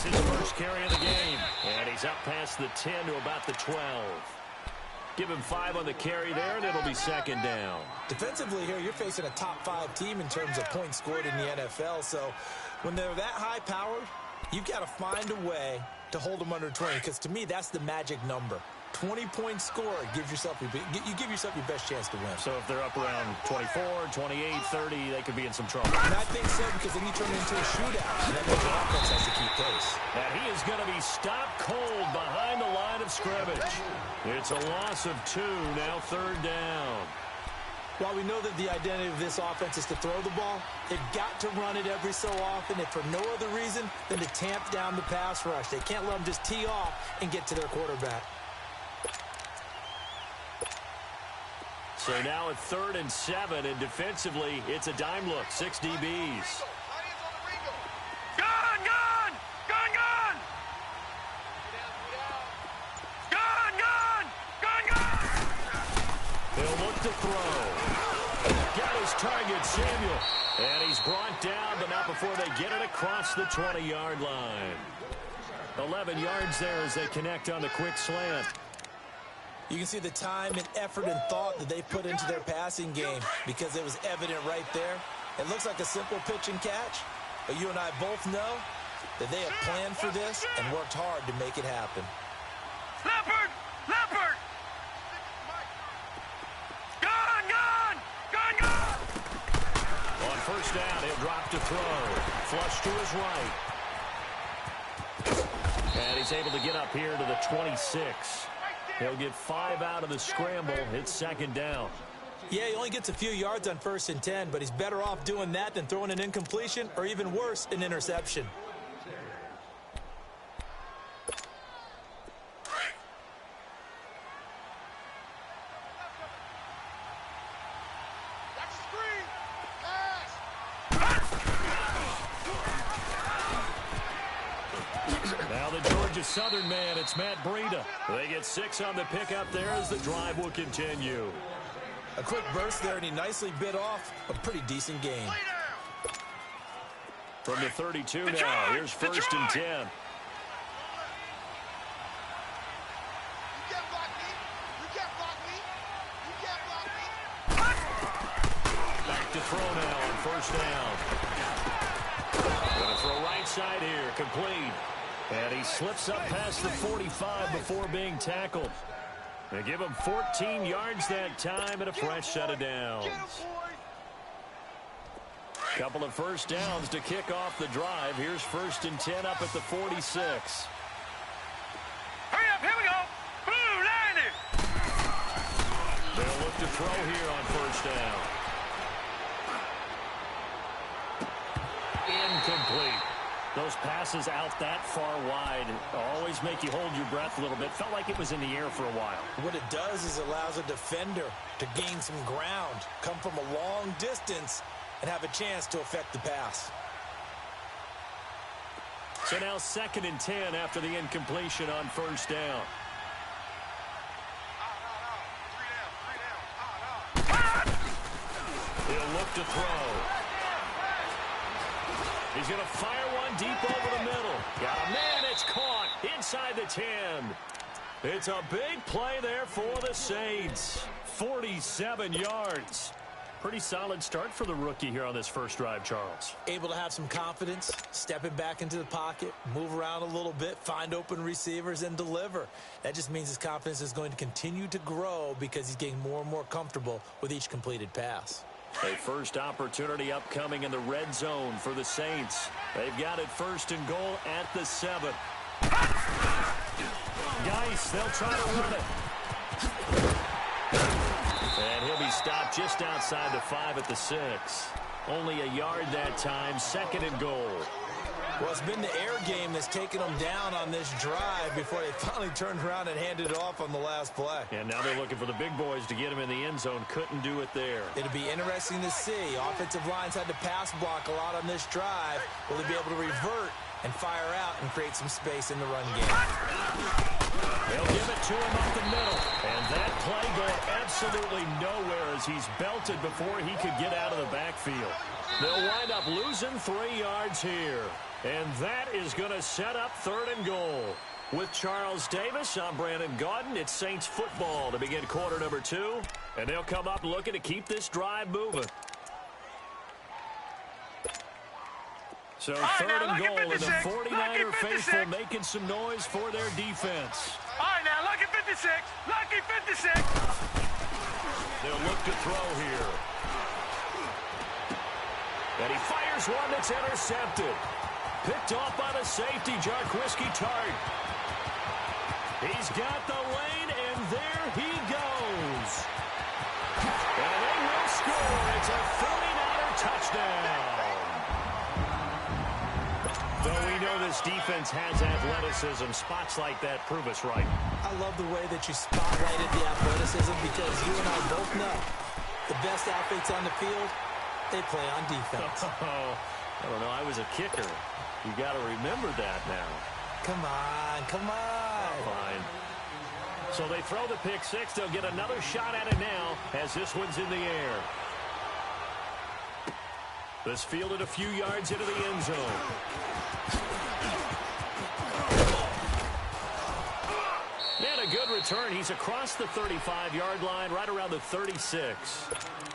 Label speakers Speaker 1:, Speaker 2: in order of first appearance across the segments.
Speaker 1: his first carry of the game. And he's up past the 10 to about the 12. Give him 5 on the carry there, and it'll be second down.
Speaker 2: Defensively here, you're facing a top-5 team in terms of points scored in the NFL. So when they're that high-powered, you've got to find a way to hold them under 20, because to me, that's the magic number. 20 points scored gives yourself you give yourself your best chance to win.
Speaker 1: So if they're up around 24, 28, 30, they could be in some trouble.
Speaker 2: And I think so, because then you turn it into a shootout, and that means the offense has to keep pace.
Speaker 1: And he is going to be stopped cold behind the line of scrimmage. It's a loss of 2, now third down.
Speaker 2: While we know that the identity of this offense is to throw the ball, they've got to run it every so often, if for no other reason than to tamp down the pass rush. They can't let them just tee off and get to their quarterback.
Speaker 1: So now at 3rd and 7, and defensively, it's a dime look. 6 DBs.
Speaker 3: Gun! Gun! Gun! Gun! Gun! Gun! Gun! Gun!
Speaker 1: He'll look to throw. Got his target, Samuel. And he's brought down, but not before they get it across the 20-yard line. 11 yards there as they connect on the quick slant.
Speaker 2: You can see the time and effort and thought that they put into their passing game, because it was evident right there. It looks like a simple pitch and catch, but you and I both know that they have planned for this and worked hard to make it happen.
Speaker 3: Leopard! Leopard! Gun! Gun! Gun! Gun!
Speaker 1: On first down, he'll drop to throw. Flush to his right. And he's able to get up here to the 26. He'll get 5 out of the scramble. It's second down.
Speaker 2: Yeah, he only gets a few yards on 1st and 10, but he's better off doing that than throwing an incompletion, or even worse, an interception.
Speaker 1: Now the Georgia Southern man, it's Matt Breida. They get 6 on the pickup there as the drive will continue.
Speaker 2: A quick burst there, and he nicely bit off a pretty decent game.
Speaker 1: From the 32 now, here's 1st and 10. Back to throw now on 1st down. Going to throw right side here, complete. And he slips up past the 45 before being tackled. They give him 14 yards that time and a fresh set of downs. Couple of first downs to kick off the drive. Here's 1st and 10 up at the 46.
Speaker 3: Hurry up, here we go! Blue, line it!
Speaker 1: They'll look to throw here on 1st down. Incomplete. Those passes out that far wide always make you hold your breath a little bit. Felt like it was in the air for a while.
Speaker 2: What it does is allows a defender to gain some ground, come from a long distance, and have a chance to affect the pass.
Speaker 1: So now 2nd and 10 after the incompletion on 1st down. He'll look to throw. He's going to fire one deep over the middle. Got a man, it's caught inside the 10. It's a big play there for the Saints. 47 yards. Pretty solid start for the rookie here on this first drive, Charles.
Speaker 2: Able to have some confidence, stepping back into the pocket, move around a little bit, find open receivers, and deliver. That just means his confidence is going to continue to grow because he's getting more and more comfortable with each completed pass.
Speaker 1: A first opportunity upcoming in the red zone for the Saints. They've got it 1st and goal at the 7. Geis, they'll try to run it. And he'll be stopped just outside the 5 at the 6. Only a yard that time, 2nd and goal.
Speaker 2: Well, it's been the air game that's taken them down on this drive before they finally turned around and handed it off on the last play.
Speaker 1: And now they're looking for the big boys to get him in the end zone. Couldn't do it there.
Speaker 2: It'll be interesting to see. Offensive lines had to pass block a lot on this drive. Will they be able to revert and fire out and create some space in the run game?
Speaker 1: They'll give it to him up the middle. And that play going absolutely nowhere as he's belted before he could get out of the backfield. They'll wind up losing 3 yards here. And that is going to set up 3rd and goal. With Charles Davis, I'm Brandon Gaudin. It's Saints football to begin quarter number 2. And they'll come up looking to keep this drive moving. So 3rd and goal, and the 49er faithful making some noise for their defense.
Speaker 3: All right, now, lucky 56. Lucky 56.
Speaker 1: They'll look to throw here. And he fires one that's intercepted. Picked off by the safety, GwdScBoi's Tart. He's got the lane, and there he goes. And they will score. It's a 49er touchdown. Though we know this defense has athleticism, spots like that prove us right.
Speaker 2: I love the way that you spotlighted the athleticism because you and I both know the best athletes on the field, they play on defense.
Speaker 1: I don't know. I was a kicker. You got to remember that now.
Speaker 2: Come on, come on.
Speaker 1: Fine. So they throw the pick six. They'll get another shot at it now as this one's in the air. This fielded a few yards into the end zone. And a good return. He's across the 35-yard line, right around the 36.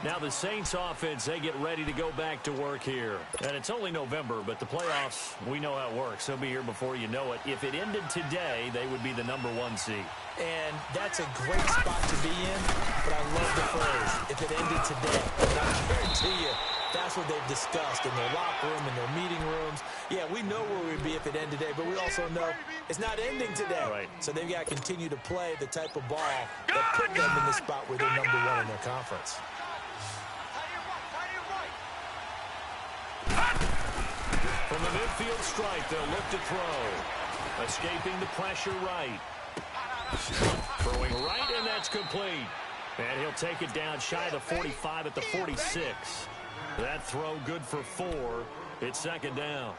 Speaker 1: Now the Saints offense, they get ready to go back to work here. And it's only November, but the playoffs, we know how it works. They'll be here before you know it. If it ended today, they would be the #1 seed.
Speaker 2: And that's a great spot to be in, but I love the phrase, if it ended today. And I guarantee you, that's what they've discussed in their locker room, in their meeting rooms. Yeah, we know where we'd be if it ended today, but we also know it's not ending today.
Speaker 1: Right.
Speaker 2: So they've got to continue to play the type of ball that put them in the spot where they're #1 in their conference.
Speaker 1: From the midfield stripe, they'll look to throw. Escaping the pressure right. Throwing right, and that's complete. And he'll take it down shy of the 45 at the 46. That throw good for 4. It's 2nd down.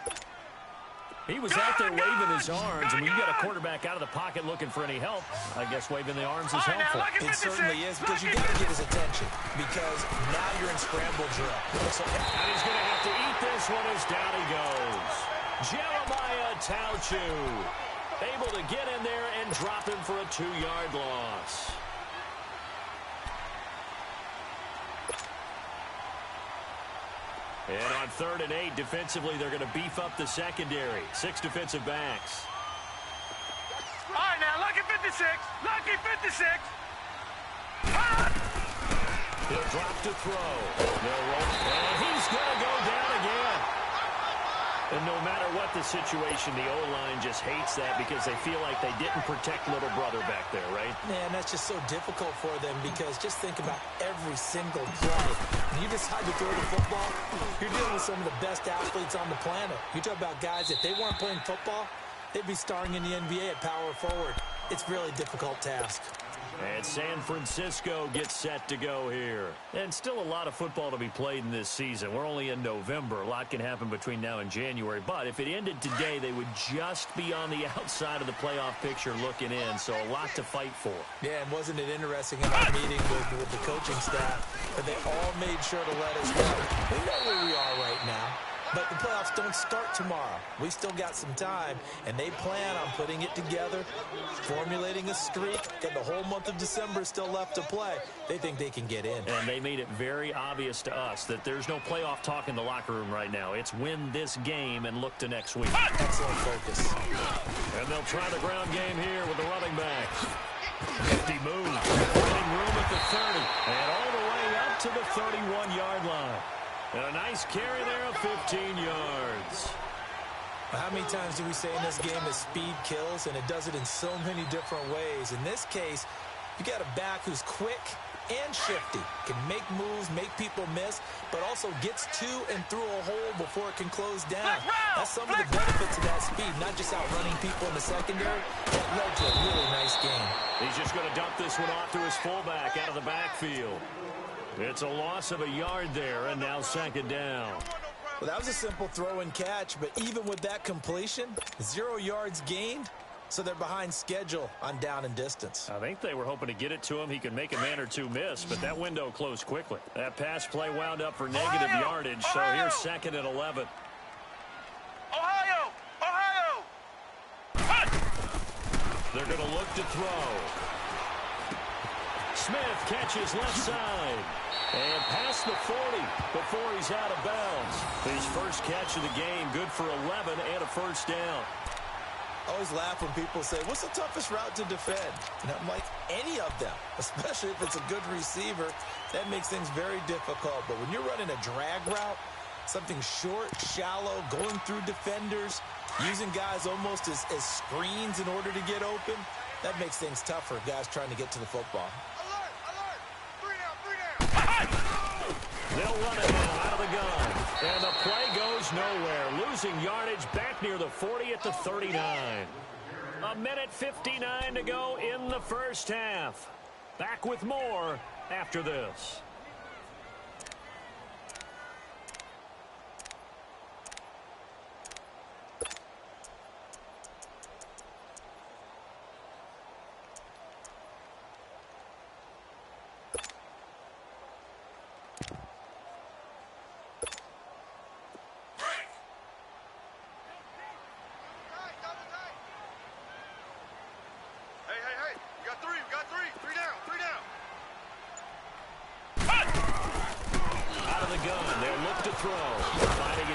Speaker 1: He was out there waving his arms. I mean, you got a quarterback out of the pocket looking for any help. I guess waving the arms is helpful.
Speaker 2: It certainly is, because you got to get his attention, because now you're in scramble drill. So,
Speaker 1: and he's going to have to eat this one as down he goes. Jeremiah Tauchu able to get in there and drop him for a 2-yard loss. And on 3rd and 8, defensively, they're going to beef up the secondary. 6 defensive backs.
Speaker 3: All right, now, lucky 56. Lucky 56.
Speaker 1: He'll drop to throw. They'll roll. And he's going to go down again. And no matter what the situation, the O-line just hates that because they feel like they didn't protect little brother back there, right?
Speaker 2: Man, that's just so difficult for them because just think about every single play. When you decide to throw the football, you're dealing with some of the best athletes on the planet. You talk about guys, if they weren't playing football, they'd be starring in the NBA at power forward. It's a really difficult task.
Speaker 1: And San Francisco gets set to go here. And still a lot of football to be played in this season. We're only in November. A lot can happen between now and January. But if it ended today, they would just be on the outside of the playoff picture looking in. So a lot to fight for.
Speaker 2: Yeah, and wasn't it interesting in our meeting with the coaching staff that they all made sure to let us know. We know where we are right now. But the playoffs don't start tomorrow. We still got some time, and they plan on putting it together, formulating a streak, got the whole month of December still left to play. They think they can get in.
Speaker 1: And they made it very obvious to us that there's no playoff talk in the locker room right now. It's win this game and look to next week.
Speaker 2: Excellent focus.
Speaker 1: And they'll try the ground game here with the running backs. Nifty move. Running room at the 30. And all the way up to the 31-yard line. And a nice carry there of 15 yards.
Speaker 2: How many times do we say in this game that speed kills, and it does it in so many different ways? In this case, you got a back who's quick and shifty, can make moves, make people miss, but also gets to and through a hole before it can close down. That's some of the benefits of that speed, not just outrunning people in the secondary. That led to a really nice game.
Speaker 1: He's just going to dump this one off to his fullback out of the backfield. It's a loss of a yard there, and now 2nd down.
Speaker 2: Well, that was a simple throw and catch, but even with that completion, 0 yards gained, so they're behind schedule on down and distance.
Speaker 1: I think they were hoping to get it to him. He could make a man or two miss, but that window closed quickly. That pass play wound up for negative yardage, so here's 2nd and 11.
Speaker 3: Ohio!
Speaker 1: They're going to look to throw. Smith catches left side. And past the 40 before he's out of bounds. His first catch of the game, good for 11 and a first down.
Speaker 2: I always laugh when people say, what's the toughest route to defend? And I'm like, any of them, especially if it's a good receiver. That makes things very difficult. But when you're running a drag route, something short, shallow, going through defenders, using guys almost as screens in order to get open, that makes things tough for guys trying to get to the football.
Speaker 1: They'll run it now out of the gun. And the play goes nowhere. Losing yardage back near the 40 at the 39. A minute 59 to go in the first half. Back with more after this.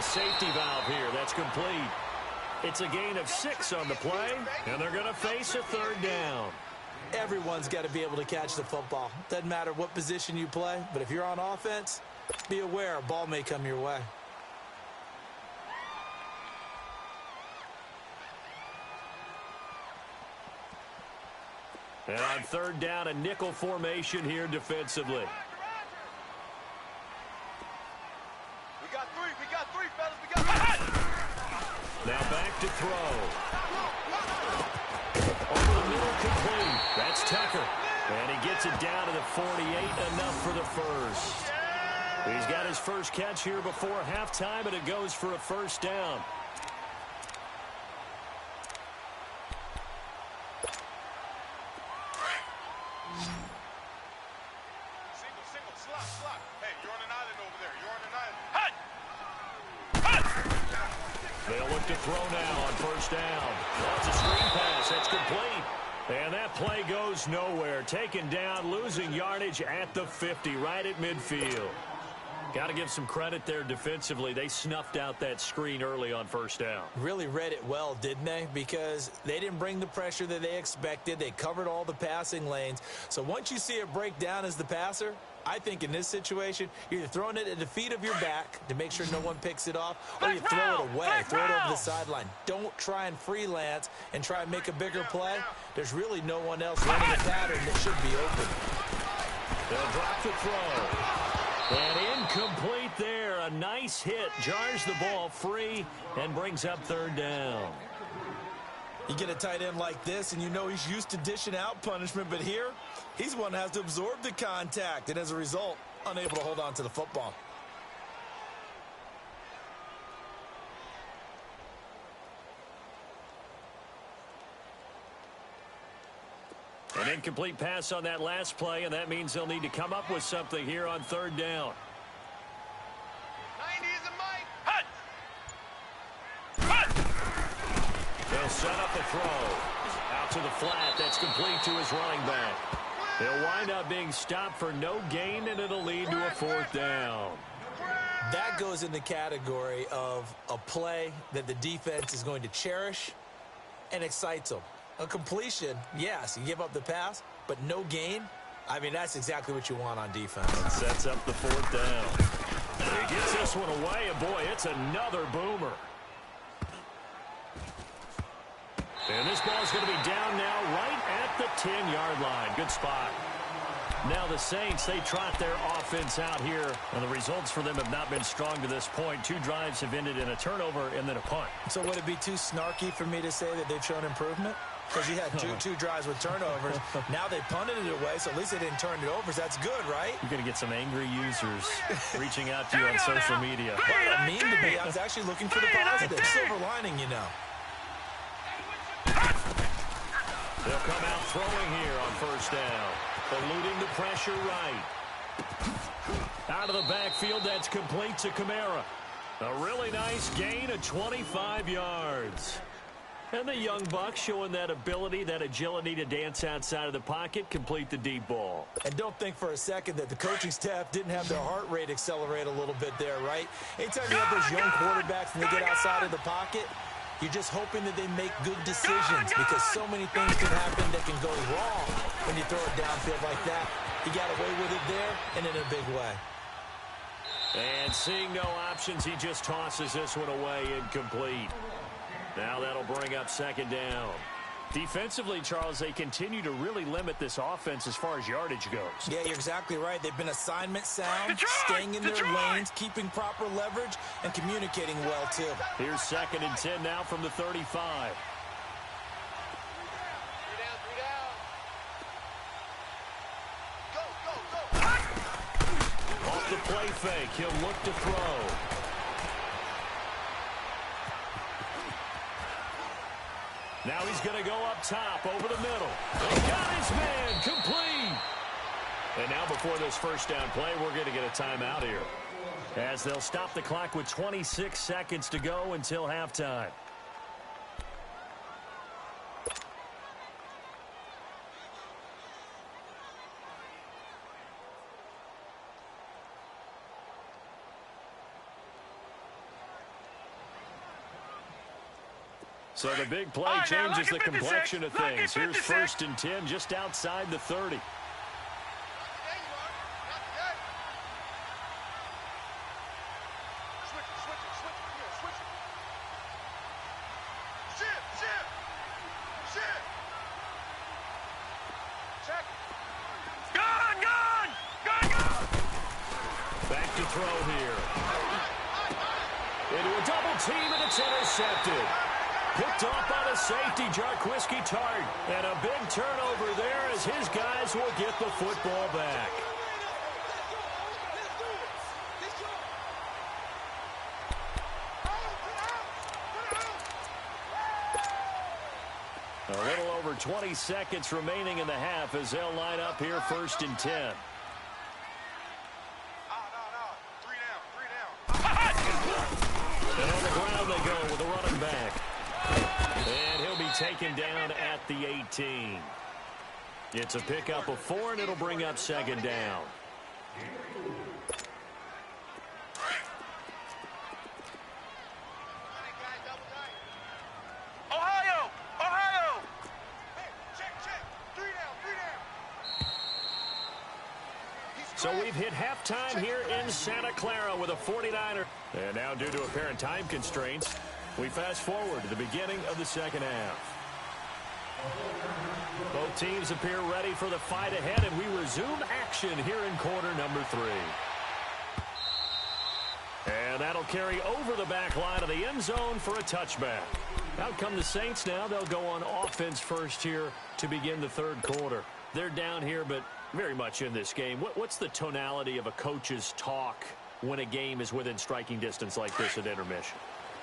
Speaker 1: Safety valve here. That's complete. It's a gain of 6 on the play, and they're going to face a 3rd down.
Speaker 2: Everyone's got to be able to catch the football. Doesn't matter what position you play, but if you're on offense, be aware a ball may come your way.
Speaker 1: And on 3rd down, a nickel formation here defensively. Now back to throw. Over the middle, complete. That's Tucker. And he gets it down to the 48, enough for the first. He's got his first catch here before halftime, and it goes for a first down.
Speaker 3: Slot. Hey, you're on an island over there. You're on an island.
Speaker 1: They'll look to throw now on first down. That's a screen pass. That's complete. And that play goes nowhere. Taken down, losing yardage at the 50, right at midfield. Got to give some credit there defensively. They snuffed out that screen early on first down.
Speaker 2: Really read it well, didn't they? Because they didn't bring the pressure that they expected. They covered all the passing lanes. So once you see it break down as the passer, I think in this situation, you're either throwing it at the feet of your back to make sure no one picks it off, or you throw it away, throw it over the sideline. Don't try and freelance and try and make a bigger play. There's really no one else running a pattern that should be open.
Speaker 1: They'll drop the throw. And incomplete there. A nice hit. Jars the ball free and brings up 3rd down.
Speaker 2: You get a tight end like this, and you know he's used to dishing out punishment, but here, he's one that has to absorb the contact, and as a result, unable to hold on to the football.
Speaker 1: An incomplete pass on that last play, and that means they'll need to come up with something here on 3rd down.
Speaker 3: 90 is a mic.
Speaker 1: They'll set up a throw. Out to the flat. That's complete to his running back. They'll wind up being stopped for no gain, and it'll lead to a 4th down.
Speaker 2: That goes in the category of a play that the defense is going to cherish and excites them. A completion, yes, you give up the pass, but no gain. I mean, that's exactly what you want on defense.
Speaker 1: And sets up the 4th down. He gets this one away, and boy, it's another boomer. And this ball is going to be down now right at the 10-yard line. Good spot. Now the Saints, they trot their offense out here, and the results for them have not been strong to this point. 2 drives have ended in a turnover and then a punt.
Speaker 2: So would it be too snarky for me to say that they've shown improvement? Because you had two drives with turnovers. Now they punted it away, so at least they didn't turn it over. So that's good, right?
Speaker 1: You're going to get some angry users reaching out to you on social media.
Speaker 2: Well, I mean to be. I was actually looking for the positive. Silver lining, you know.
Speaker 1: They'll come out throwing here on first down. Eluding the pressure right. Out of the backfield, that's complete to Kamara. A really nice gain of 25 yards. And the young buck showing that ability, that agility to dance outside of the pocket, complete the deep ball.
Speaker 2: And don't think for a second that the coaching staff didn't have their heart rate accelerate a little bit there, right? Anytime you have those young quarterbacks and they get outside of the pocket, you're just hoping that they make good decisions because so many things can happen that can go wrong when you throw it downfield like that. He got away with it there and in a big way.
Speaker 1: And seeing no options, he just tosses this one away incomplete. Now that'll bring up second down. Defensively, Charles, they continue to really limit this offense as far as yardage goes.
Speaker 2: Yeah, you're exactly right. They've been assignment sound, staying in their lanes, keeping proper leverage, and communicating well, too.
Speaker 1: Here's 2nd and 10 now from the 35. Off the play fake, he'll look to throw. Now he's going to go up top over the middle. He got his man complete. And now before this first down play, we're going to get a timeout here, as they'll stop the clock with 26 seconds to go until halftime. So the big play changes the complexion of things. Here's 1st and 10 just outside the 30. Back to throw here. Into a double team, and it's intercepted. Picked off by the safety, GwdScBoi's Tart. And a big turnover there as his guys will get the football back. A little over 20 seconds remaining in the half as they'll line up here 1st and 10. And on the ground they go with a running back. And he'll be taken down at the 18. It's a pickup of 4, and it'll bring up 2nd down.
Speaker 3: Ohio! Ohio! Hey, check. 3 down.
Speaker 1: So we've hit halftime here in Santa Clara with a 49er. And now due to apparent time constraints, we fast forward to the beginning of the second half. Both teams appear ready for the fight ahead, and we resume action here in quarter number 3. And that'll carry over the back line of the end zone for a touchback. Out come the Saints now. They'll go on offense first here to begin the 3rd quarter. They're down here, but very much in this game. What's the tonality of a coach's talk when a game is within striking distance like this at intermission?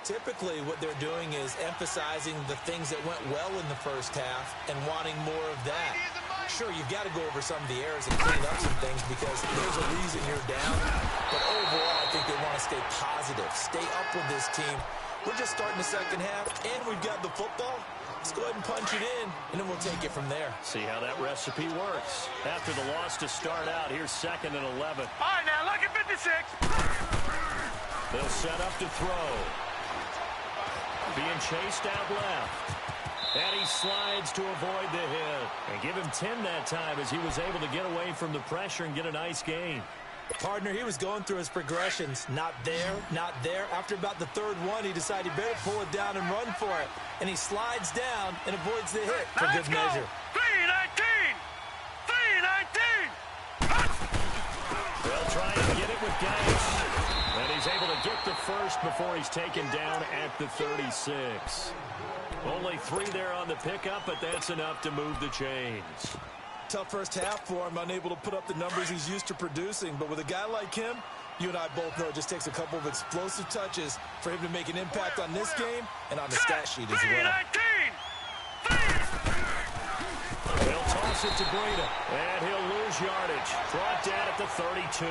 Speaker 2: Typically, what they're doing is emphasizing the things that went well in the first half and wanting more of that. Sure, you've got to go over some of the errors and clean up some things because there's a reason you're down. But overall, I think they want to stay positive, stay up with this team. We're just starting the second half, and we've got the football. Let's go ahead and punch it in, and then we'll take it from there.
Speaker 1: See how that recipe works. After the loss to start out, here's 2nd and 11.
Speaker 3: All right, now, look at 56.
Speaker 1: They'll set up to throw. Being chased out left. And he slides to avoid the hit. And give him 10 that time as he was able to get away from the pressure and get a nice gain.
Speaker 2: Partner, he was going through his progressions. Not there, not there. After about the 3rd one, he decided he better pull it down and run for it. And he slides down and avoids the hit for good measure.
Speaker 3: 3-19! 3-19!
Speaker 1: They'll try and get it with Gash. And he's able to get the first before he's taken down at the 36. Only 3 there on the pickup, but that's enough to move the chains.
Speaker 2: Tough first half for him, unable to put up the numbers he's used to producing. But with a guy like him, you and I both know it just takes a couple of explosive touches for him to make an impact on this game and on the stat sheet as well.
Speaker 1: gets it to Breida. And he'll lose yardage. Brought down at the 32.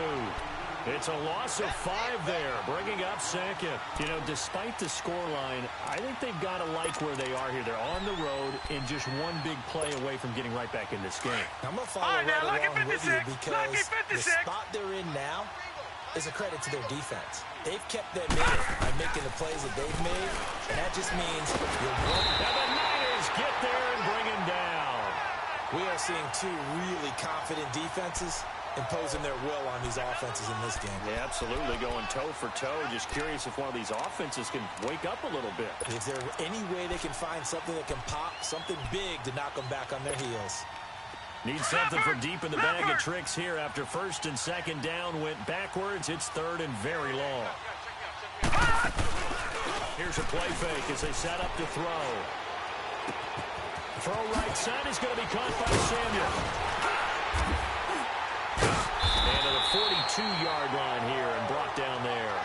Speaker 1: It's a loss of 5 there, bringing up second. You know, despite the scoreline, I think they've got to like where they are here. They're on the road and just one big play away from getting right back in this game.
Speaker 2: I'm going to follow right along with you because the spot they're in now is a credit to their defense. They've kept them in it by making the plays that they've made, and that just means you're winning.
Speaker 1: And the Niners get there and bring him down.
Speaker 2: We are seeing two really confident defenses imposing their will on these offenses in this game.
Speaker 1: Yeah, absolutely, going toe for toe. Just curious if one of these offenses can wake up a little bit.
Speaker 2: Is there any way they can find something that can pop, something big to knock them back on their heels?
Speaker 1: Need something from deep in the bag of tricks here. After first and second down went backwards, it's third and very long. Here's a play fake as they set up to throw. Throw right side is going to be caught by Samuel. And to the 42-yard line here and brought down there.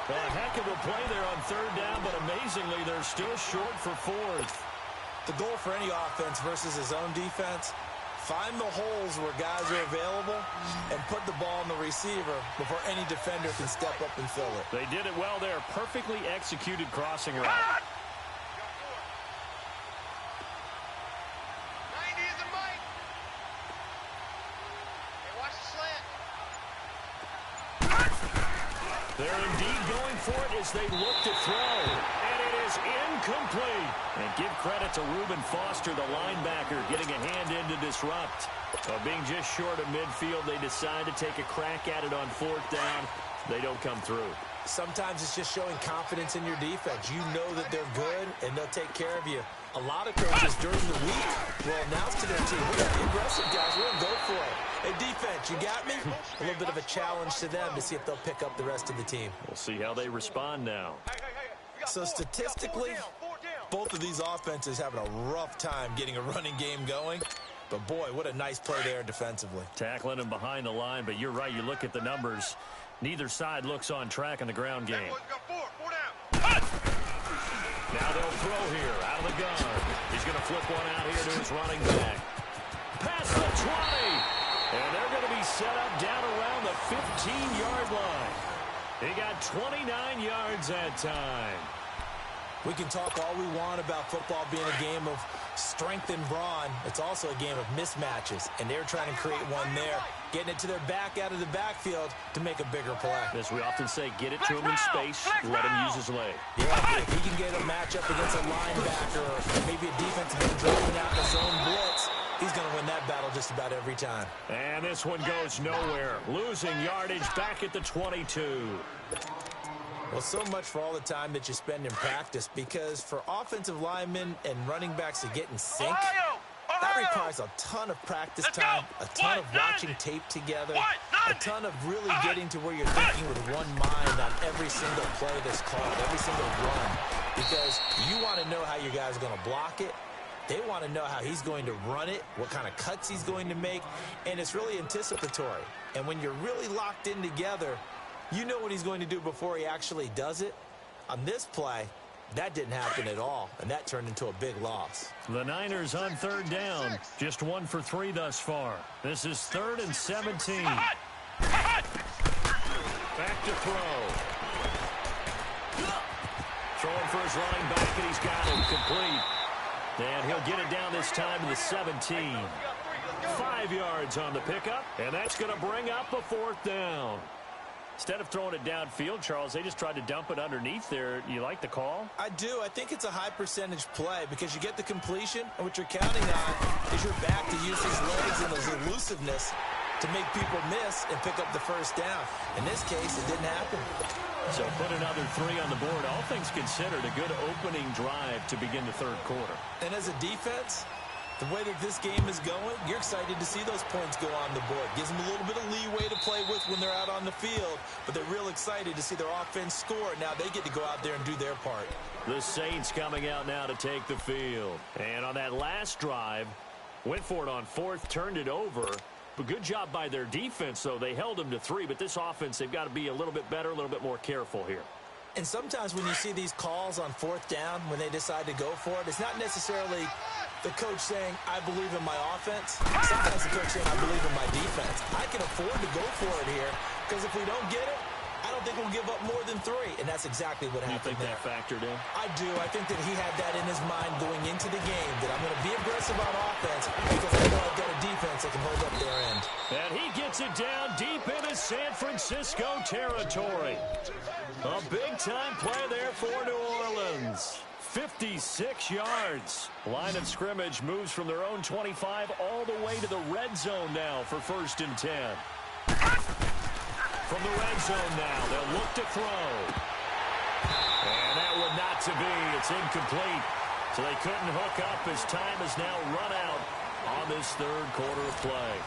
Speaker 1: A heck of a play there on third down, but amazingly, they're still short for fourth.
Speaker 2: The goal for any offense versus his own defense, find the holes where guys are available and put the ball in the receiver before any defender can step up and fill it.
Speaker 1: They did it well there. Perfectly executed crossing route. They're indeed going for it as they look to throw. And it is incomplete. And give credit to Reuben Foster, the linebacker, getting a hand in to disrupt. Being just short of midfield, they decide to take a crack at it on fourth down. They don't come through.
Speaker 2: Sometimes it's just showing confidence in your defense. You know that they're good, and they'll take care of you. A lot of coaches during the week will announce to their team, we're going to be aggressive, guys. We're going to go for it. Hey, defense, you got me? A little bit of a challenge to them to see if they'll pick up the rest of the team.
Speaker 1: We'll see how they respond now.
Speaker 2: So statistically, both of these offenses having a rough time getting a running game going. But, boy, what a nice play there defensively.
Speaker 1: Tackling him behind the line, but you're right. You look at the numbers. Neither side looks on track in the ground game. Now they'll throw here out of the gun. He's going to flip one out here to his running back. Past the 20. And they're going to be set up down around the 15-yard line. He got 29 yards that time.
Speaker 2: We can talk all we want about football being a game of strength and brawn. It's also a game of mismatches, and they're trying to create one there, getting it to their back out of the backfield to make a bigger play.
Speaker 1: As we often say, get it to him in space, let him use his leg.
Speaker 2: Yeah, if he can get a matchup against a linebacker or maybe a defensive end dropping out in a zone blitz, he's going to win that battle just about every time.
Speaker 1: And this one goes nowhere. Losing yardage back at the 22.
Speaker 2: Well, so much for all the time that you spend in practice, because for offensive linemen and running backs to get in sync, that requires a ton of practice time, a ton of watching tape together, a ton of really getting to where you're thinking with one mind on every single play that's called, every single run, because you want to know how your guy's going to block it. They want to know how he's going to run it, what kind of cuts he's going to make, and it's really anticipatory. And when you're really locked in together, you know what he's going to do before he actually does it. On this play, that didn't happen at all, and that turned into a big loss.
Speaker 1: The Niners on third down, just 1 for 3 thus far. This is 3rd and 17. Back to throw. Throwing for his running back, and he's got it complete. And he'll get it down this time to the 17. 5 yards on the pickup, and that's going to bring up a 4th down. Instead of throwing it downfield, Charles, they just tried to dump it underneath there. You like the call?
Speaker 2: I do. I think it's a high percentage play because you get the completion, and what you're counting on is your back to use his legs and his elusiveness to make people miss and pick up the first down. In this case, it didn't happen.
Speaker 1: So put another 3 on the board. All things considered, a good opening drive to begin the third quarter.
Speaker 2: And as a defense, the way that this game is going, you're excited to see those points go on the board. Gives them a little bit of leeway to play with when they're out on the field, but they're real excited to see their offense score. Now they get to go out there and do their part.
Speaker 1: The Saints coming out now to take the field. And on that last drive, went for it on 4th, turned it over. But good job by their defense, though. They held them to 3, but this offense, they've got to be a little bit better, a little bit more careful here.
Speaker 2: And sometimes when you see these calls on 4th down, when they decide to go for it, it's not necessarily The coach saying, I believe in my offense. Sometimes the coach saying, I believe in my defense. I can afford to go for it here because if we don't get it, I don't think we'll give up more than 3. And that's exactly what happened there.
Speaker 1: You think that factored in?
Speaker 2: I do. I think that he had that in his mind going into the game, that I'm going to be aggressive on offense because I know I've got a defense that can hold up their end.
Speaker 1: And he gets it down deep into San Francisco territory. A big-time play there for New Orleans. 56 yards. Line of scrimmage moves from their own 25 all the way to the red zone now for 1st and 10. From the red zone now, they'll look to throw. And that would not to be. It's incomplete. So they couldn't hook up as time has now run out on this 3rd quarter of play.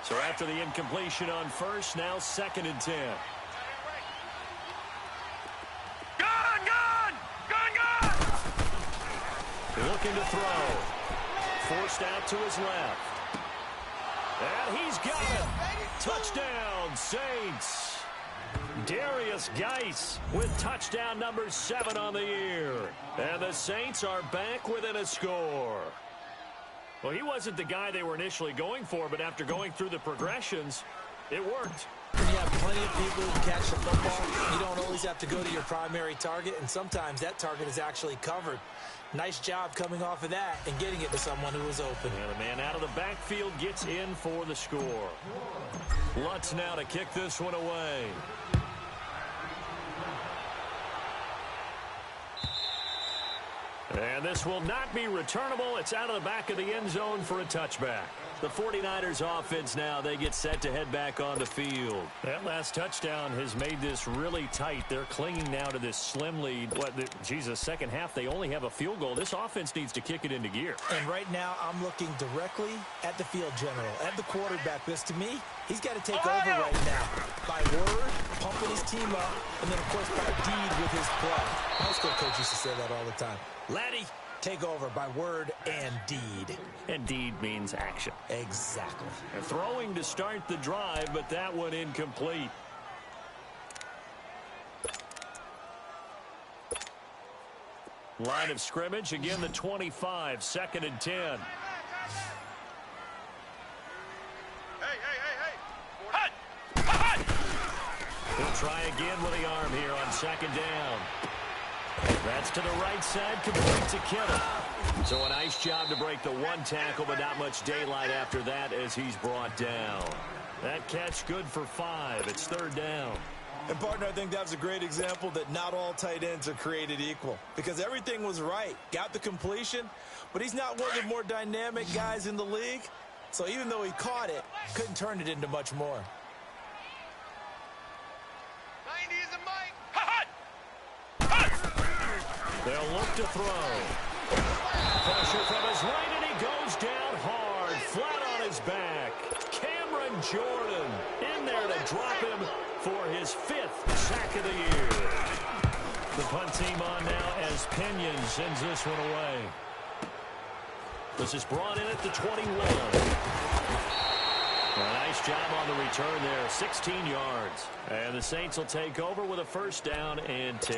Speaker 1: So after the incompletion on 1st, now 2nd and 10. Looking to throw. Forced out to his left. And he's got it. Touchdown, Saints. Darius Geis with touchdown number 7 on the year. And the Saints are back within a score. Well, he wasn't the guy they were initially going for, but after going through the progressions, it worked.
Speaker 2: When you have plenty of people who can catch the football, you don't always have to go to your primary target, and sometimes that target is actually covered. Nice job coming off of that and getting it to someone who was open.
Speaker 1: And the man out of the backfield gets in for the score. Lutz now to kick this one away. And this will not be returnable. It's out of the back of the end zone for a touchback. The 49ers offense now, they get set to head back on the field. That last touchdown has made this really tight. They're clinging now to this slim lead. Second half, they only have a field goal. This offense needs to kick it into gear.
Speaker 2: And right now, I'm looking directly at the field general, at the quarterback. Because to me, he's got to take over right now. By word, pumping his team up, and then, of course, by deed with his play. High school coach used to say that all the time. Laddie, take over by word and deed.
Speaker 1: And deed means action.
Speaker 2: Exactly.
Speaker 1: And throwing to start the drive, but that one incomplete. Line of scrimmage, again the 25, 2nd and 10. He'll try again with the arm here on 2nd down. That's to the right side, complete to Kittle. So a nice job to break the 1 tackle, but not much daylight after that as he's brought down. That catch good for 5. It's 3rd down.
Speaker 2: And, partner, I think that was a great example that not all tight ends are created equal. Because everything was right. Got the completion, but he's not one of the more dynamic guys in the league. So even though he caught it, couldn't turn it into much more.
Speaker 3: 90 is a mic.
Speaker 1: They'll look to throw. Pressure from his right, and he goes down hard, flat on his back. Cameron Jordan in there to drop him for his 5th sack of the year. The punt team on now as Pinion sends this one away. This is brought in at the 21. A nice job on the return there, 16 yards. And the Saints will take over with a 1st down and 10.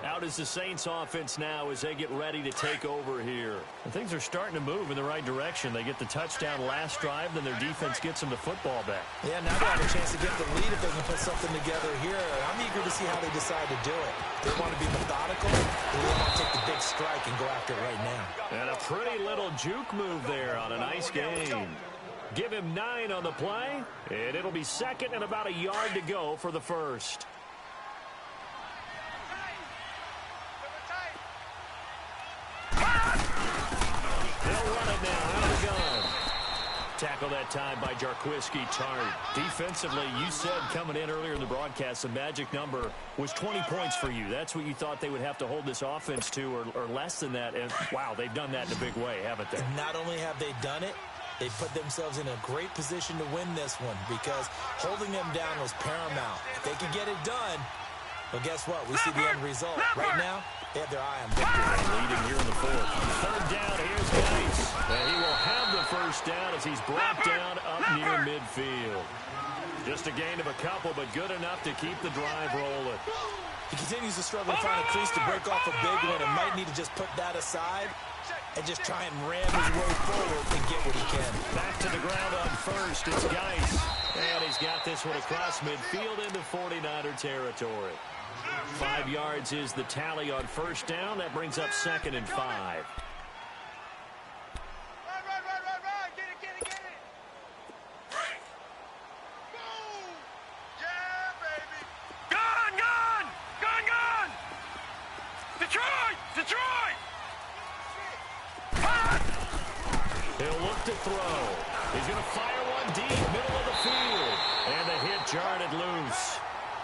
Speaker 1: Out is the Saints offense now as they get ready to take over here. And things are starting to move in the right direction. They get the touchdown last drive, then their defense gets them the football back.
Speaker 2: Yeah, now they have a chance to get the lead if they can put something together here. I'm eager to see how they decide to do it. They want to be methodical, or they want to take the big strike and go after it right now.
Speaker 1: And a pretty little juke move there on a nice game. Give him 9 on the play, and it'll be 2nd and about a yard to go for the 1st. Tackle that time by GwdScBoi's. Defensively, you said coming in earlier in the broadcast, the magic number was 20 points for you. That's what you thought they would have to hold this offense to, or less than that. And, wow, they've done that in a big way, haven't they?
Speaker 2: Not only have they done it, they put themselves in a great position to win this one because holding them down was paramount. If they could get it done, well, guess what? We see the end result. Right now, they have their eye on victory.
Speaker 1: Leading here in the 4th. 3rd down, here's Geis. And he will have the 1st first down as he's brought down up near midfield. Just a gain of a couple, but good enough to keep the drive rolling.
Speaker 2: He continues to struggle to find a crease to break off a big one and might need to just put that aside and just try and ram his way forward and get what he can.
Speaker 1: Back to the ground on first. It's Geis. And he's got this one across midfield into 49er territory. 5 yards is the tally on first down. That brings up 2nd and 5. He'll look to throw. He's going to fire one deep, middle of the field. And the hit jarred it loose.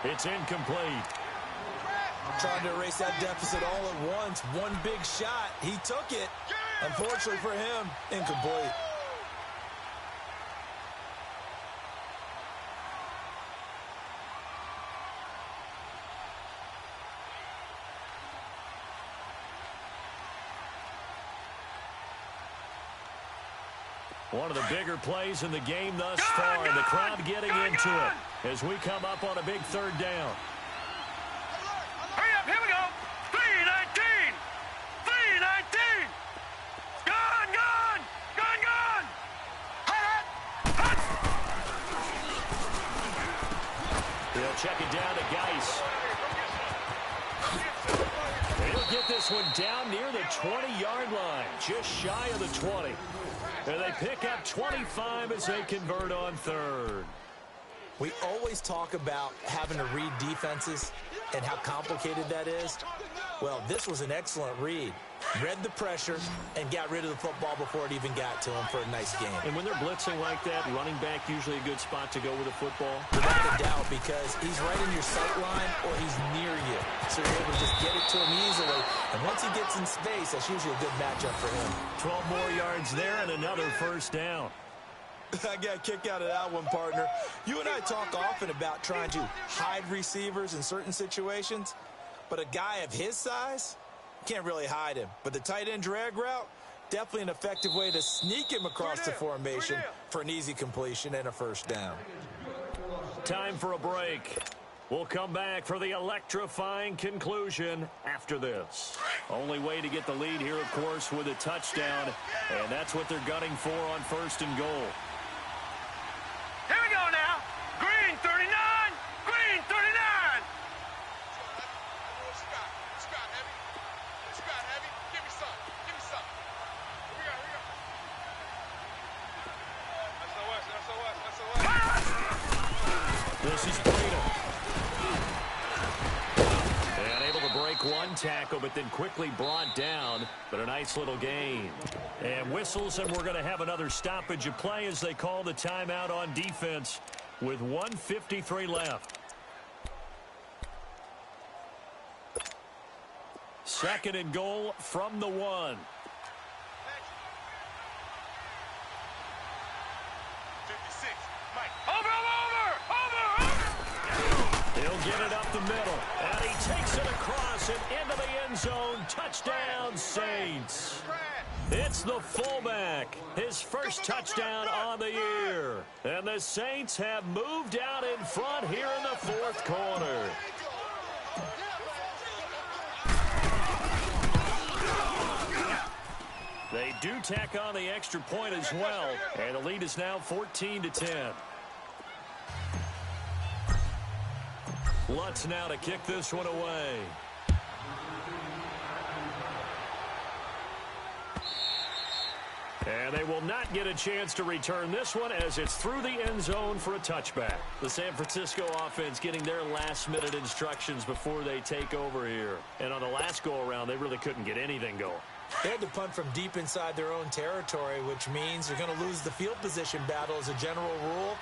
Speaker 1: It's incomplete.
Speaker 2: Trying to erase that deficit all at once. One big shot. He took it. Unfortunately for him, incomplete.
Speaker 1: One of the bigger plays in the game thus far, and the crowd getting into it as we come up on a big 3rd down.
Speaker 3: Hurry up, here we go. 3-19. 3-19. Gone, gone. Gone, gone. Hut.
Speaker 1: He'll check it down to Geis. He'll get this one down near the 20-yard line, just shy of the 20. And they pick up 25 as they convert on 3rd.
Speaker 2: We always talk about having to read defenses and how complicated that is. Well, this was an excellent read. Read the pressure and got rid of the football before it even got to him for a nice game.
Speaker 1: And when they're blitzing like that, running back usually a good spot to go with the football.
Speaker 2: Without a doubt, because he's right in your sight line or he's near you. So you're able to just get it to him easily. And once he gets in space, that's usually a good matchup for him.
Speaker 1: 12 more yards there and another first down.
Speaker 2: I got a kick out of that one, partner. You and I talk often about trying to hide receivers in certain situations, but a guy of his size can't really hide him. But the tight end drag route, definitely an effective way to sneak him across the formation for an easy completion and a first down.
Speaker 1: Time for a break. We'll come back for the electrifying conclusion after this. Only way to get the lead here, of course, with a touchdown, and that's what they're gunning for on 1st and goal.
Speaker 3: Here we go now. Green 39. Green 39.
Speaker 4: Scott, heavy. Give me some. Give me some. Here we go. SOS.
Speaker 1: This is Breda. And able to break one tackle, but then quickly brought down. But a nice little gain. And whistles, and we're going to have another stoppage of play as they call the timeout on defense with 1:53 left. 2nd and goal from the 1.
Speaker 4: 56. Mike.
Speaker 3: Over.
Speaker 1: He'll get it up the middle, and he takes it across and into the end zone. Touchdown, Saints. It's the fullback, his first touchdown on the year. And the Saints have moved out in front here in the 4th quarter. They do tack on the extra point as well, and the lead is now 14-10. Lutz now to kick this one away. And they will not get a chance to return this one as it's through the end zone for a touchback. The San Francisco offense getting their last-minute instructions before they take over here. And on the last go-around, they really couldn't get anything going.
Speaker 2: They had to punt from deep inside their own territory, which means they're going to lose the field position battle as a general rule.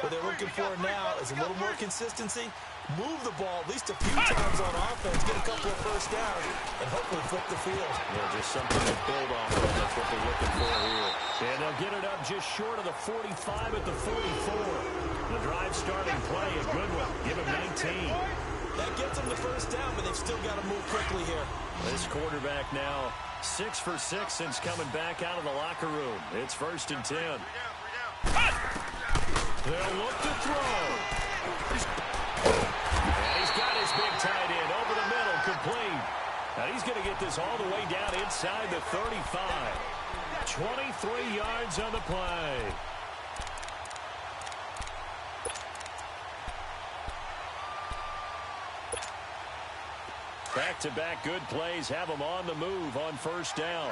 Speaker 2: What they're looking for now is a little more consistency, move the ball at least a few times on offense, get a couple of first downs, and hopefully flip the field.
Speaker 1: Yeah, just something to build off of. That's what they're looking for here. And they'll get it up just short of the 45 at the 44. The drive starting play, a good one. Give him 19.
Speaker 2: That gets them the first down, but they've still got to move quickly here.
Speaker 1: This quarterback now 6 for 6 since coming back out of the locker room. It's 1st and 10. They'll look to throw. And he's got his big tight end over the middle, complete. Now he's going to get this all the way down inside the 35. 23 yards on the play. Back-to-back good plays have them on the move on 1st down.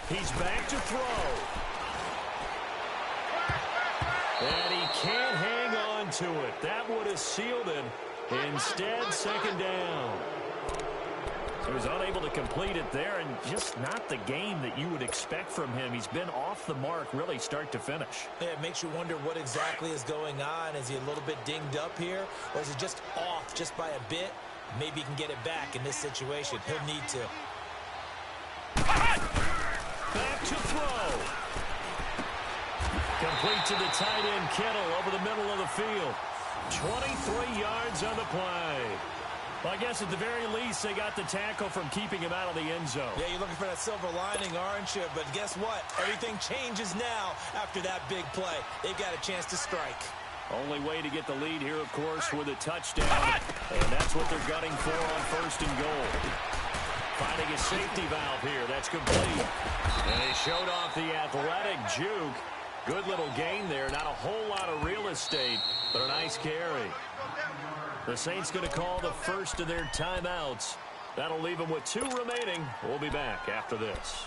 Speaker 1: He's back to throw. And he can't hang on to it. That would have sealed it. Instead, 2nd down. He was unable to complete it there, and just not the game that you would expect from him. He's been off the mark really start to finish.
Speaker 2: Yeah, it makes you wonder what exactly is going on. Is he a little bit dinged up here, or is he just off just by a bit? Maybe he can get it back in this situation. He'll need to.
Speaker 1: Back to throw. Complete to the tight end, Kittle, over the middle of the field. 23 yards on the play. Well, I guess at the very least, they got the tackle from keeping him out of the end zone.
Speaker 2: Yeah, you're looking for that silver lining, aren't you? But guess what? Everything changes now after that big play. They've got a chance to strike.
Speaker 1: Only way to get the lead here, of course, with a touchdown. And that's what they're gunning for on 1st and goal. Finding a safety valve here. That's complete. And he showed off the athletic juke. Good little gain there. Not a whole lot of real estate, but a nice carry. The Saints going to call the first of their timeouts. That'll leave them with 2 remaining. We'll be back after this.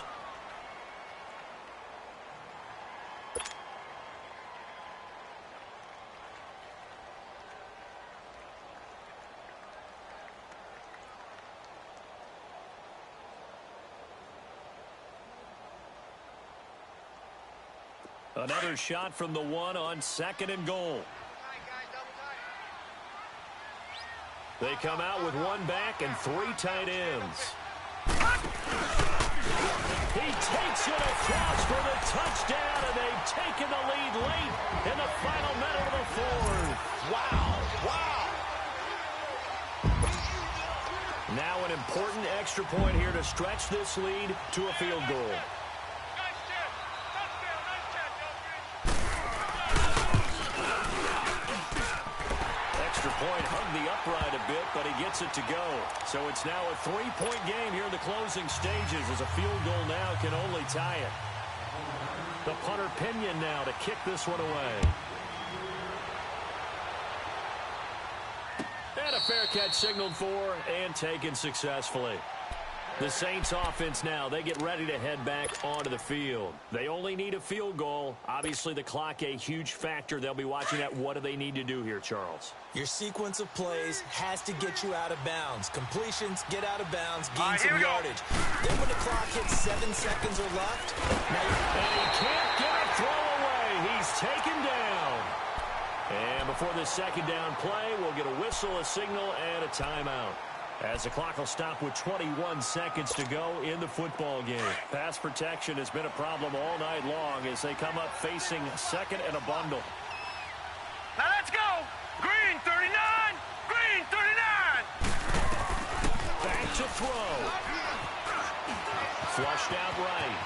Speaker 1: Another shot from the 1 on 2nd and goal. They come out with 1 back and 3 tight ends. He takes it across for the touchdown, and they've taken the lead late in the final minute of the 4th.
Speaker 2: Wow. Wow.
Speaker 1: Now an important extra point here to stretch this lead to a field goal. Point hugged the upright a bit, but he gets it to go. So it's now a 3-point game here in the closing stages, as a field goal now can only tie it. The punter Pinion now to kick this one away. And a fair catch signaled for and taken successfully. The Saints offense now, they get ready to head back onto the field. They only need a field goal. Obviously, the clock a huge factor. They'll be watching that. What do they need to do here, Charles?
Speaker 2: Your sequence of plays has to get you out of bounds. Completions, get out of bounds, gain some yardage. Then when the clock hits 7 seconds or left, now
Speaker 1: and he can't get a throw away. He's taken down. And before the 2nd down play, we'll get a whistle, a signal, and a timeout, as the clock will stop with 21 seconds to go in the football game. Pass protection has been a problem all night long as they come up facing 2nd and a bundle.
Speaker 3: Now let's go. Green 39. Green 39.
Speaker 1: Back to throw. Flushed out right.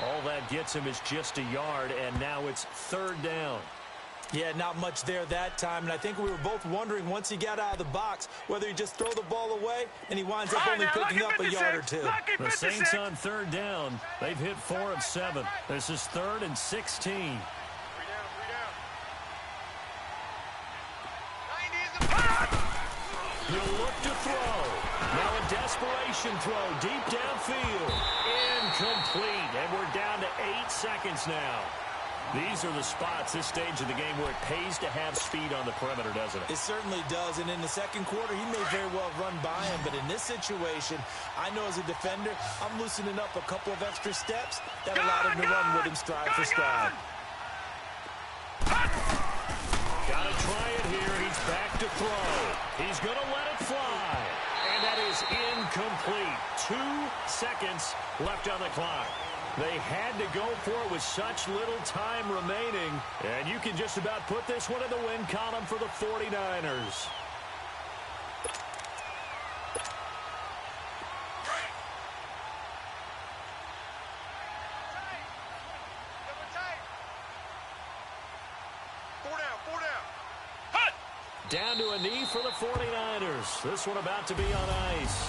Speaker 1: All that gets him is just a yard, and now it's 3rd down.
Speaker 2: Yeah, not much there that time, and I think we were both wondering once he got out of the box whether he just throw the ball away and he winds up only picking up a yard or 2.
Speaker 1: The Saints on 3rd down. They've hit 4 of 7. This is 3rd and 16. He'll look to throw. Now a desperation throw deep downfield. Incomplete, and we're down to 8 seconds now. These are the spots, this stage of the game, where it pays to have speed on the perimeter, doesn't it?
Speaker 2: It certainly does, and in the 2nd quarter, he may very well run by him, but in this situation, I know as a defender, I'm loosening up a couple of extra steps that allowed him to run with him stride for stride.
Speaker 1: Gotta try it here. He's back to throw. He's gonna let it fly. And that is incomplete. 2 seconds left on the clock. They had to go for it with such little time remaining, and you can just about put this one in the win column for the 49ers. Down to a knee for the 49ers. This one about to be on ice.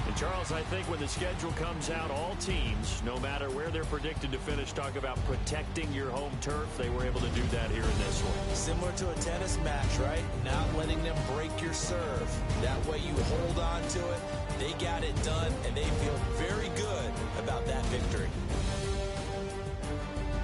Speaker 1: And Charles, I think when the schedule comes out, all teams, no matter where they're predicted to finish, talk about protecting your home turf. They were able to do that here in this one.
Speaker 2: Similar to a tennis match, right? Not letting them break your serve. That way you hold on to it. They got it done, and they feel very good about that victory.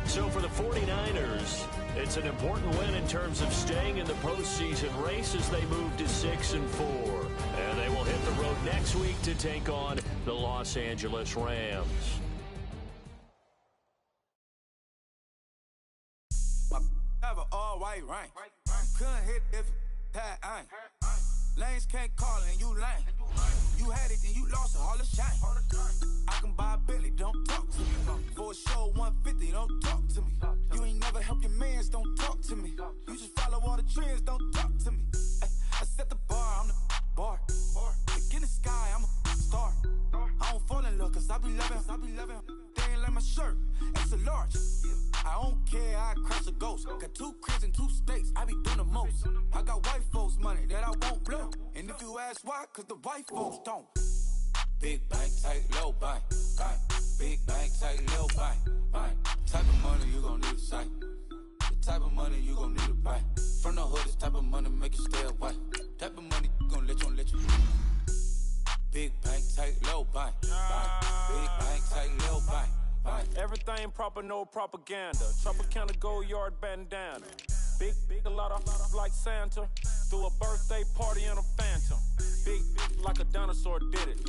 Speaker 1: So for the 49ers, it's an important win in terms of staying in the postseason race as they move to 6-4. And they will hit the road next week to take on the Los Angeles Rams.
Speaker 5: Have an all-white ring. Couldn't hit if that ain't. Lanes can't call it and you lame. You had it and you lost it, all the shame. I can buy a Billy, don't talk to me. For a show 150, don't talk to me. You ain't never help your mans, don't talk to me. You just follow all the trends, don't talk to me. I set the bar, I'm the bar. Look in the sky, I'm a star. I don't fall in love cause I be loving. They ain't like my shirt, extra large. I don't care, I crash a ghost. Got 2 cribs and 2 states, I be doing the most. I got white folks money that I won't blow. And if you ask why, cause the white folks don't. Big bank, tight, low bank, bank. Big bank, tight, low bank, bank. Type of money you gon' need to sight. The type of money you gon' need to buy. From the hood, this type of money make you stay away. Type of money gon' let you. Big bank, tight, low bank, bank. Big bank, tight, low bank.
Speaker 6: Everything proper, no propaganda. Tropicana gold yard bandana. Big, a lot of like Santa. Threw a birthday party in a phantom. Big, like a dinosaur did it.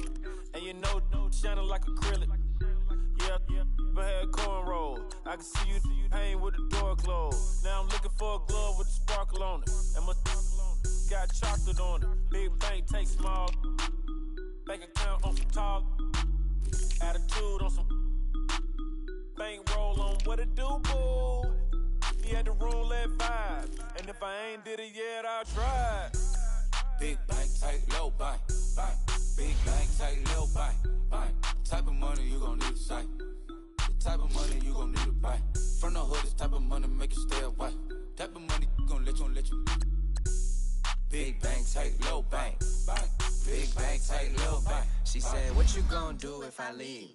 Speaker 6: And you know, shining like acrylic. Yeah, but had cornrows. I can see you hang with the door closed. Now I'm looking for a glove with a sparkle on it. And my got chocolate on it. Big bank, take small. Bank account on some talk. Attitude on some. Bankroll on what it do, boo. He had the roulette vibe. And if I ain't did it yet, I'll try.
Speaker 5: Big bank, tight, low bank, bank. Big bank, tight, low bank, bank. Type of money you gon' need to sight. The type of money you gon' need to buy. From the hood, this type of money make you stay away. Type of money gon' let you. Big bank, tight, low bank, bank. Big bank, tight, low bank.
Speaker 7: She said, what you gon' do if I leave?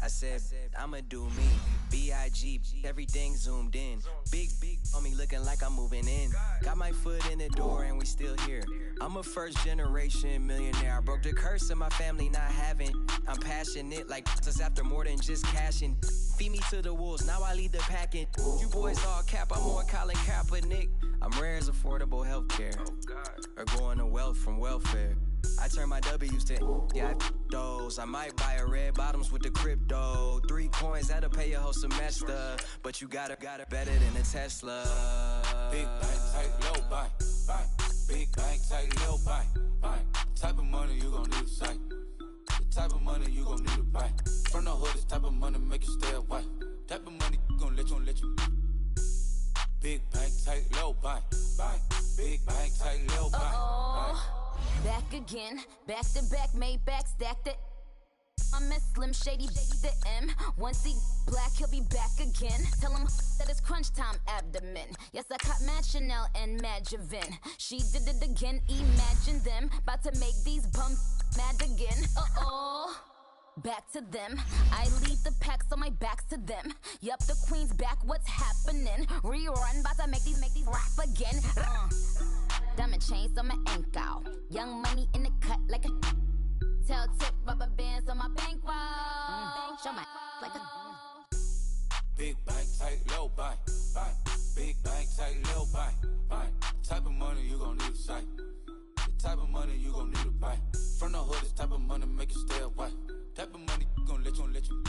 Speaker 7: I said, I'ma do me. B.I.G. Everything zoomed in. Big on me looking like I'm moving in. Got my foot in the door and we still here. I'm a first generation millionaire. I broke the curse of my family not having. I'm passionate like us after more than just cashing. Feed me to the wolves, now I lead the packing. You boys all cap, I'm more Colin Kaepernick. I'm rare as affordable healthcare. Or going to wealth from welfare. I turn my W's to those. I might buy a red bottoms with the crypto. 3 coins, that'll pay your whole semester. But you got it better than a Tesla.
Speaker 5: Big bank, tight, low bank, bank. Big bank, tight, low bank, bank. Type of money you gon' need to sight. The type of money you gon' need to buy. From the hood, this type of money make you stay away. Type of money gon' let you. Big bank, tight, low bank, bank. Big bank, tight, low bank, bank.
Speaker 8: Back again, back to back, made back, stacked it. I'm a Slim Shady, the M. Once he black, he'll be back again. Tell him that it's crunch time abdomen. Yes, I caught Mad Chanel and Mad Javin. She did it again, imagine them. About to make these bums mad again. Back to them. I lead the pack, so my back's to them. Yup, the queen's back, what's happening? Rerun, about to make these rap again. Diamond chains on my ankle. Young money in the cut like a tail tip, rubber bands on my bankroll. Show my like a
Speaker 5: big bank, tight, low bank, bank. Big bank, tight, low bank, bank. Type of money you gon' need to sight. The type of money you gon' need to buy. From the hood, this type of money make you stay away. Type of money gon' let you.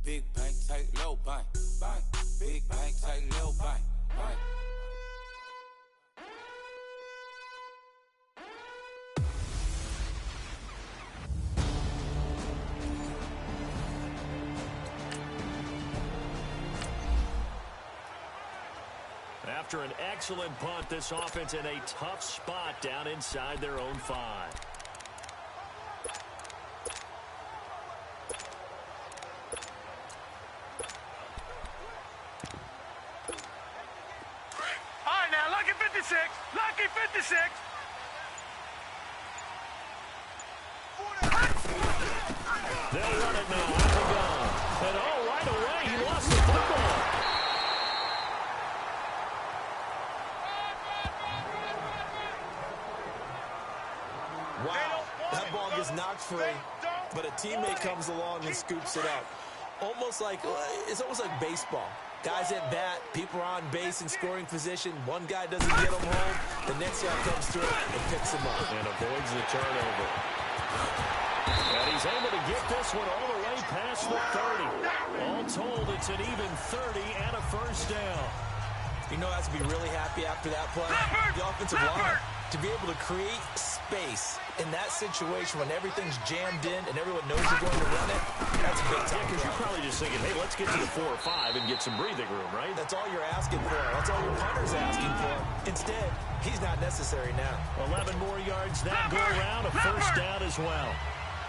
Speaker 5: Big bank, tight, low bank, bank. Big bank, tight, low bank, bank.
Speaker 1: After an excellent punt, this offense in a tough spot down inside their own 5.
Speaker 3: All right, now, lucky 56. Lucky 56.
Speaker 1: They'll run it now. Out they go. And right away, he lost the football.
Speaker 2: Wow, that ball gets knocked free, but a teammate comes along and scoops it up. It's almost like baseball. Guys at bat, people are on base in scoring position. One guy doesn't get him home. The next guy comes through and picks him up.
Speaker 1: And avoids the turnover. And he's able to get this one all the way past the 30. All told, it's an even 30 and a first down.
Speaker 2: You know, has to be really happy after that play. The offensive line, to be able to create space in that situation when everything's jammed in and everyone knows you're going to run it, that's a big time.
Speaker 1: Yeah, because you're probably just thinking, hey, let's get to the 4 or 5 and get some breathing room, right?
Speaker 2: That's all you're asking for. That's all your punter's asking for. Instead, he's not necessary now.
Speaker 1: 11 more yards that go around, a first down as well.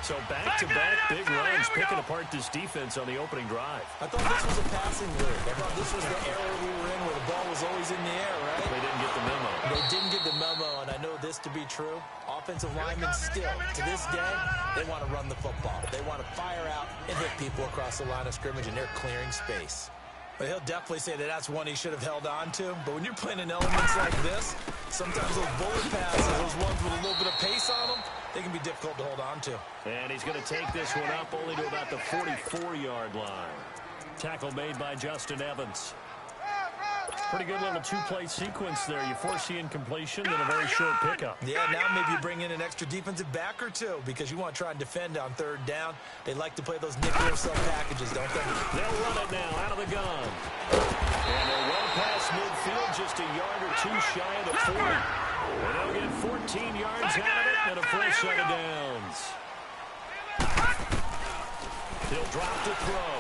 Speaker 1: So back-to-back big runs, picking apart this defense on the opening drive.
Speaker 2: I thought this was a passing league. I thought this was the era we were in where the ball was always in the air, right?
Speaker 1: They didn't get the memo.
Speaker 2: They didn't get the memo, and I know this to be true. Offensive linemen still, to this day, they want to run the football. They want to fire out and hit people across the line of scrimmage, and they're clearing space. But he'll definitely say that that's one he should have held on to. But when you're playing in elements like this, sometimes those bullet passes, those ones with a little bit of pace on them, they can be difficult to hold on to.
Speaker 1: And he's going to take this one up only to about the 44-yard line. Tackle made by Justin Evans. Pretty good little two-play sequence there. You force the incompletion, then a very short pickup.
Speaker 2: Yeah, now maybe you bring in an extra defensive back or two because you want to try and defend on third down. They like to play those nickel or sub packages, don't they?
Speaker 1: They'll run it now out of the gun. And they're well past midfield, just a yard or two shy of the 40. And they'll get 14 yards out of it and a full set of downs. He'll drop to throw.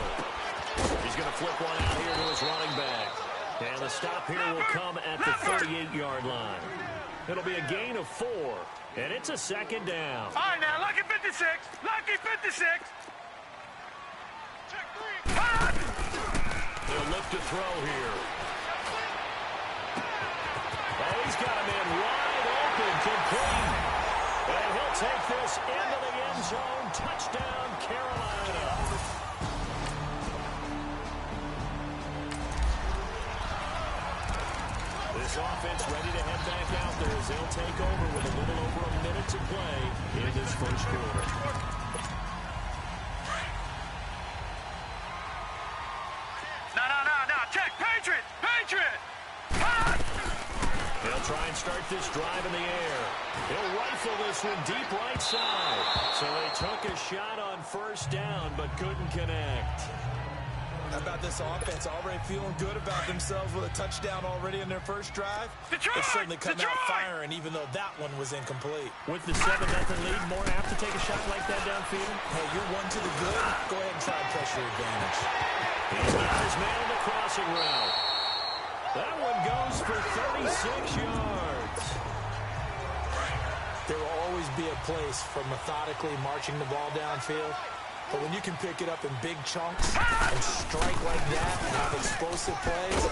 Speaker 1: He's going to flip one out here to his running back. And the stop here will come at the 38-yard line. It'll be a gain of 4, and it's a second down.
Speaker 3: All right, now, lucky 56. Lucky 56.
Speaker 1: He'll look to throw here. Oh, he's got a man wide open, complete. And he'll take this into the end zone. Touchdown, Carolina. This offense ready to head back out there as they'll take over with a little over a minute to play in this first quarter.
Speaker 3: No. Check. Patriot. Patriot.
Speaker 1: They'll try and start this drive in the air. He'll rifle this one deep right side. So they took a shot on first down but couldn't connect.
Speaker 2: How about this offense already feeling good about themselves with a touchdown already in their first drive?
Speaker 3: Detroit!
Speaker 2: They certainly come
Speaker 3: Detroit!
Speaker 2: out firing, even though that one was incomplete.
Speaker 1: With the 7-0 lead, more apt to take a shot like that downfield?
Speaker 2: Hey, you're one to the good. Go ahead and try and press your advantage.
Speaker 1: He's got his man in the crossing route. That one goes for 36 yards.
Speaker 2: There will always be a place for methodically marching the ball downfield. But when you can pick it up in big chunks and strike like that and have explosive plays,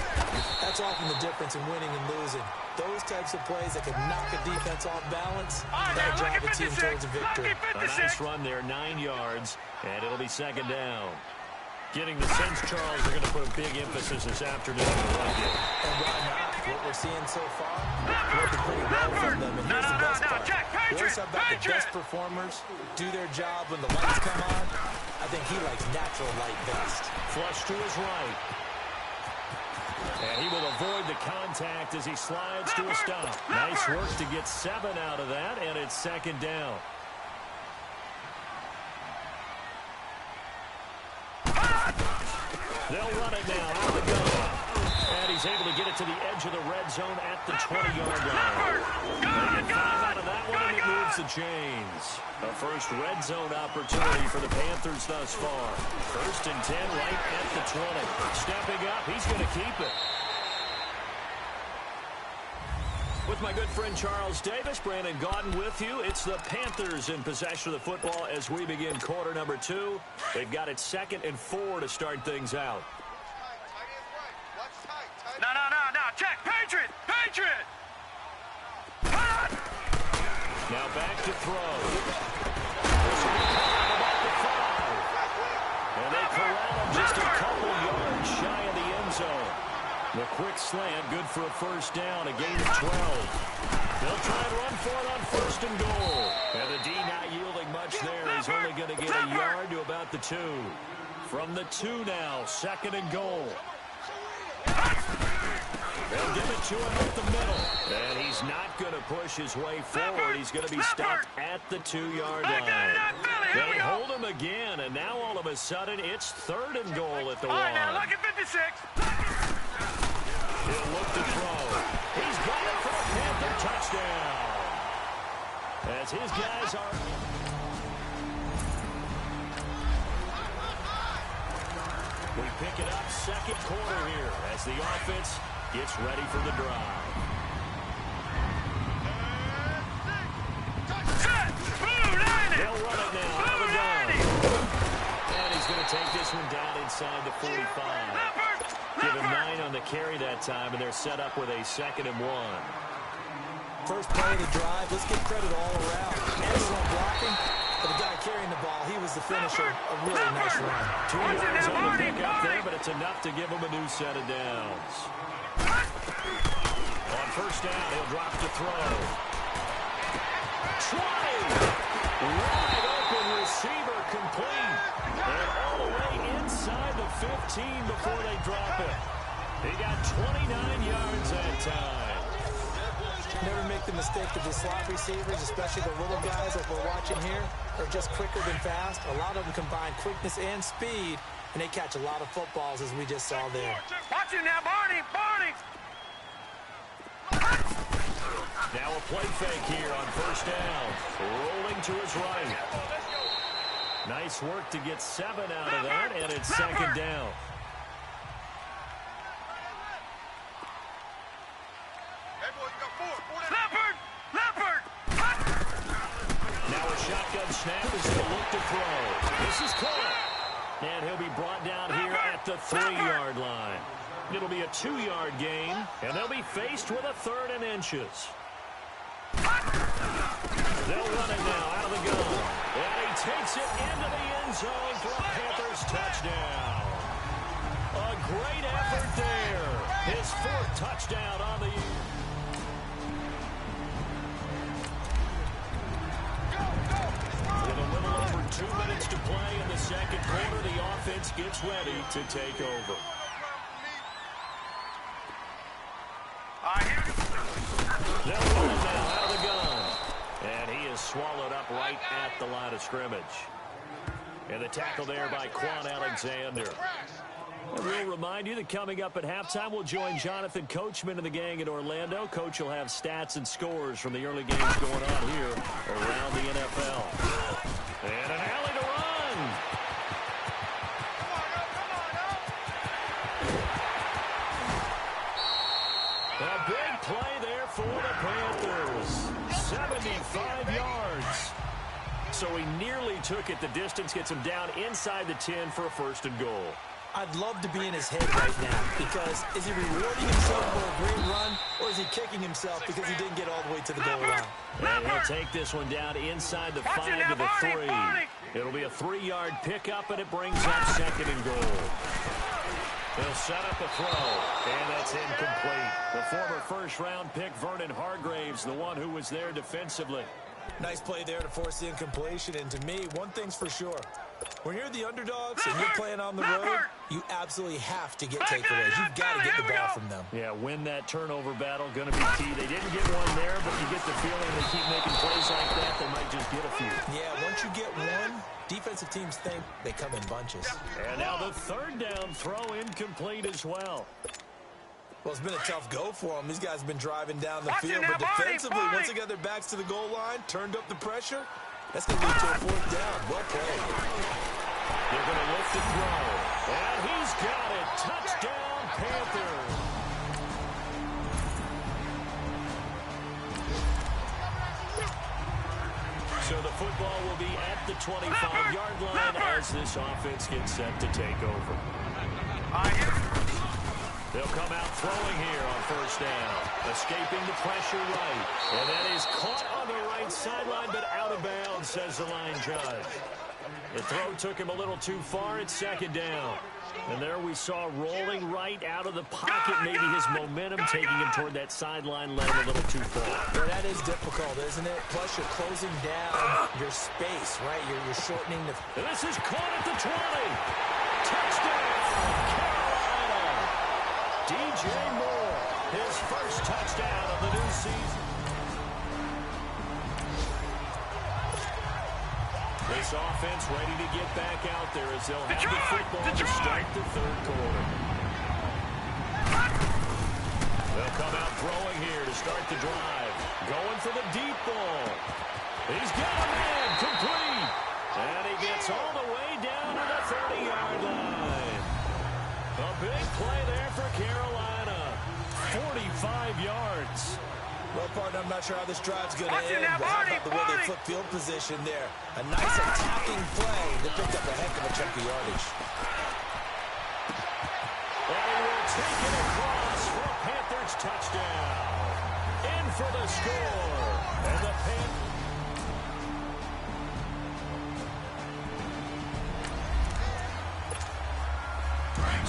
Speaker 2: that's often the difference in winning and losing. Those types of plays that can knock a defense off balance, that'll drive a team towards a victory.
Speaker 1: A nice run there, 9 yards, and it'll be second down. Getting the sense, Charles, they're going to put a big emphasis this afternoon on the run game.
Speaker 2: And why not? What we're seeing so far, working pretty well from them. And here's the best part. We always have about the best performers do their job when the lights come on. I think he likes natural light best.
Speaker 1: Flush to his right. And he will avoid the contact as he slides to a stop. Nice work to get 7 out of that, and it's second down. They'll run it now out of the gun. And he's able to get it to the edge of the red zone at the 20-yard line. They get 5 out of that one, and it moves the chains. A first red zone opportunity for the Panthers thus far. First and 10 right at the 20. Stepping up, he's going to keep it. With my good friend Charles Davis, Brandon Gaudin with you. It's the Panthers in possession of the football as we begin quarter number 2. They've got it 2nd and 4 to start things out.
Speaker 3: No. Check. Patriot.
Speaker 1: Now back to throw. And they corral him just a couple yards shy of the end zone. The quick slant, good for a first down, a gain of 12. They'll try and run for it on 1st and goal. And the D not yielding much there. He's only going to get a yard to about the 2. From the 2 now, 2nd and goal. They'll give it to him up the middle. And he's not going to push his way forward. He's going to be stopped at the 2-yard line. They hold him again, and now all of a sudden it's 3rd and goal at the 1.
Speaker 3: All right, now look at 56.
Speaker 1: He'll look to throw. He's got it for a Panther touchdown. As his guys are... We pick it up 2nd quarter here as the offense gets ready for the drive. They'll run it now out of the gun. And he's going to take this one down inside the 45. Give him 9 on the carry that time, and they're set up with a 2nd and 1.
Speaker 2: First play of the drive, let's give credit all around. Excellent blocking, but the guy carrying the ball, he was the finisher. A really nice run.
Speaker 1: 2 yards on the pick up there, but it's enough to give him a new set of downs. On 1st down, he'll drop to throw. Wide open receiver complete. And all the way inside the 15 before they drop it. He got 29 yards that time.
Speaker 2: Never make the mistake that the slot receivers, especially the little guys like we're watching here, are just quicker than fast. A lot of them combine quickness and speed, and they catch a lot of footballs, as we just saw there.
Speaker 3: Watch it now, Barney.
Speaker 1: Now a play fake here on 1st down. Rolling to his right. Nice work to get 7 out of that, and it's 2nd down.
Speaker 3: Leopard.
Speaker 1: Now a shotgun snap is going to look to throw. This is caught. And he'll be brought down here at the 3-yard line. It'll be a 2-yard gain, and they'll be faced with a 3rd and inches. They'll run it now out of the gun. And he takes it into the end zone for a Panthers touchdown. A great effort there. His 4th touchdown on the year. With a little over 2 minutes to play in the 2nd quarter, the offense gets ready to take over. They'll run it now out of the gun. And he is swallowed up right at the line of scrimmage. And the tackle there by Quan Alexander. And we'll remind you that coming up at halftime, we'll join Jonathan Coachman and the gang in Orlando. Coach will have stats and scores from the early games going on here around the NFL. And an alley to run. A big play there for the Panthers. 75 yards. So he nearly took it the distance, gets him down inside the 10 for a 1st and goal.
Speaker 2: I'd love to be in his head right now, because is he rewarding himself for a great run, or is he kicking himself because he didn't get all the way to the goal line?
Speaker 1: And he'll take this one down inside the 5 to the 3. It'll be a 3-yard pickup, and it brings up 2nd and goal. He'll set up a throw, and that's incomplete. The former 1st-round pick, Vernon Hargraves, the one who was there defensively.
Speaker 2: Nice play there to force the incompletion, and to me, one thing's for sure. When you're the underdogs and you're playing on the road, you absolutely have to get takeaways. You've got to get the ball from them.
Speaker 1: Yeah, win that turnover battle, going to be key. They didn't get one there, but you get the feeling they keep making plays like that, they might just get a few.
Speaker 2: Yeah, once you get one, defensive teams think they come in bunches.
Speaker 1: And now the 3rd down throw incomplete as well.
Speaker 2: Well, it's been a tough go for them. These guys have been driving down the field, but defensively, once they got their backs to the goal line, turned up the pressure, that's going to lead to a 4th down. Well played.
Speaker 1: They're going to lift the throw. And he's got it. Touchdown, Panthers. So the football will be at the 25-yard line as this offense gets set to take over. They'll come out throwing here on first down. Escaping the pressure right. And that is caught on the right sideline, but out of bounds, says the line judge. The throw took him a little too far at second down. And there we saw rolling right out of the pocket, maybe his momentum taking him toward that sideline, led a little too far.
Speaker 2: Yeah, that is difficult, isn't it? Plus, you're closing down your space, right? You're shortening the...
Speaker 1: And this is caught at the 20. Touchdown, Carolina. DJ Moore, his first touchdown of the new season. This offense ready to get back out there as they'll have the football to start the third quarter. They'll come out throwing here to start the drive. Going for the deep ball. He's got a man complete. And he gets all the way down to the 30-yard line. A big play there for Carolina. 45 yards.
Speaker 2: Well, partner, I'm not sure how this drive's going to end, but how about the way they flip field position there? A nice attacking play that picked up a heck of a chunk of yardage.
Speaker 1: And he will take it across for a Panthers touchdown. In for the score. And the Panthers...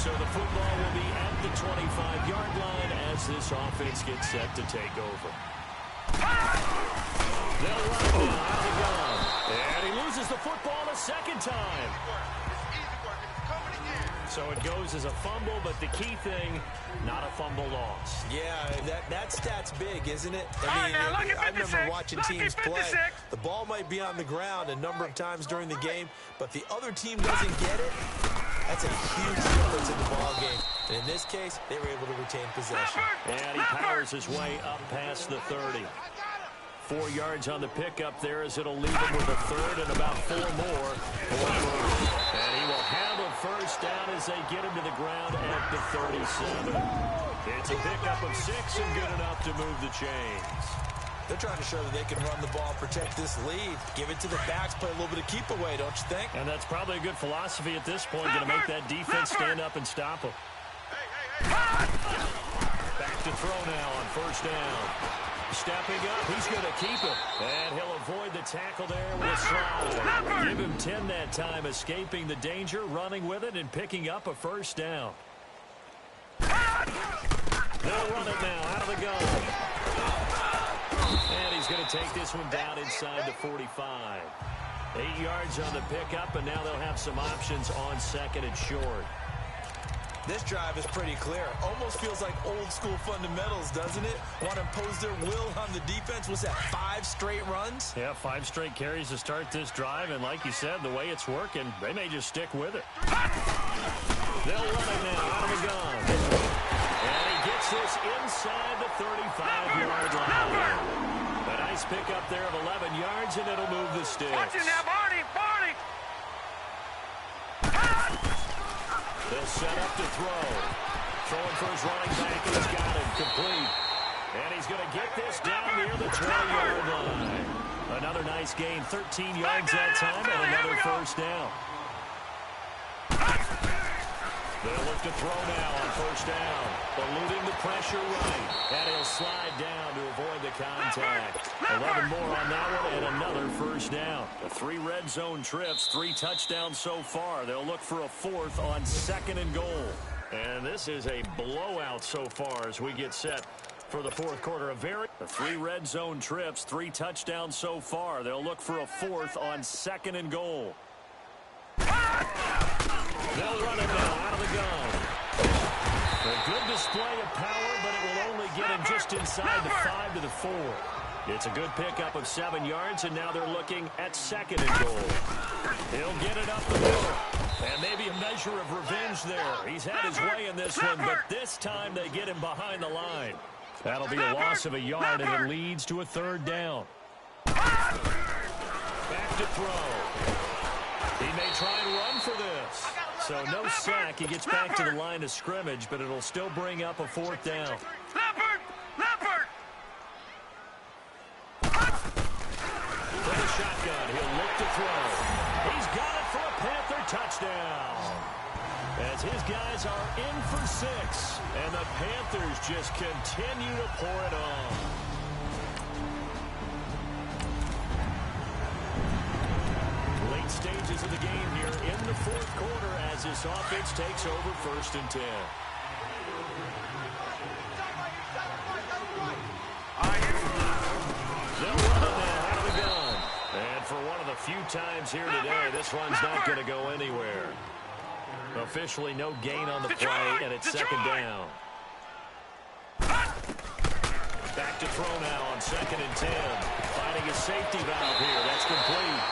Speaker 1: So the football will be at the 25-yard line as this offense gets set to take over. They'll run it now out of the gun. And he loses the football a second time. So it goes as a fumble, but the key thing, not a fumble loss.
Speaker 2: Yeah, that stat's big, isn't it? I mean, I remember watching teams play. The ball might be on the ground a number of times during the game, but the other team doesn't get it. That's a huge difference in the ball game. And in this case, they were able to retain possession.
Speaker 1: And he powers his way up past the 30. 4 yards on the pickup there as it'll leave him with a third and about 4 more. And he will have a first down as they get him to the ground at the 37. It's a pickup of 6 and good enough to move the chains.
Speaker 2: They're trying to show that they can run the ball and protect this lead. Give it to the backs, play a little bit of keep away, don't you think?
Speaker 1: And that's probably a good philosophy at this point, going to make that defense stand up and stop them. Back to throw now on first down. Stepping up, he's going to keep it. And he'll avoid the tackle there with a slide. Give him 10 that time, escaping the danger, running with it, and picking up a first down. They'll run it now out of the gun. And he's going to take this one down inside the 45. 8 yards on the pickup, and now they'll have some options on second and short.
Speaker 2: This drive is pretty clear. Almost feels like old school fundamentals, doesn't it? Want to impose their will on the defense. Was that 5 straight runs?
Speaker 1: Yeah, 5 straight carries to start this drive, and like you said, the way it's working, they may just stick with it. They'll run it now out of the gun. And he gets this inside the 35-yard line. A nice pickup there of 11 yards, and it'll move the sticks.
Speaker 3: Watch it now, Barney!
Speaker 1: They'll set up to throw. Throwing for his running back, and he's got him complete. And he's going to get this down near the 20-yard line. Another nice gain, 13 yards that time, and another first down. They'll look to throw now on first down. Eluding the pressure right. And he'll slide down to avoid the contact. 11 more on that one and another first down. The 3 red zone trips, 3 touchdowns so far. They'll look for a 4th on second and goal. And this is a blowout so far as we get set for the fourth quarter. The 3 red zone trips, 3 touchdowns so far. They'll look for a 4th on second and goal. They'll run it now out of the gun. A good display of power, but it will only get him just inside the 5 to the 4. It's a good pickup of 7 yards, and now they're looking at second and goal. He'll get it up the middle. And maybe a measure of revenge there. He's had his way in this one, but this time they get him behind the line. That'll be a loss of a yard, and it leads to a 3rd down. Back to throw. He may try and run for this. So no sack. He gets back to the line of scrimmage, but it'll still bring up a 4th down.
Speaker 3: Leopard!
Speaker 1: For the shotgun. throw. He's got it for a Panther touchdown. As his guys are in for 6, and the Panthers just continue to pour it on. Late stages of the game here in the fourth quarter as this offense takes over 1st and 10. They'll run it now out of the gun. And for one of the few times here today, this run's not going to go anywhere. Officially no gain on the play, and it's 2nd down. Back to throw now on 2nd and 10. Finding a safety valve here. That's complete.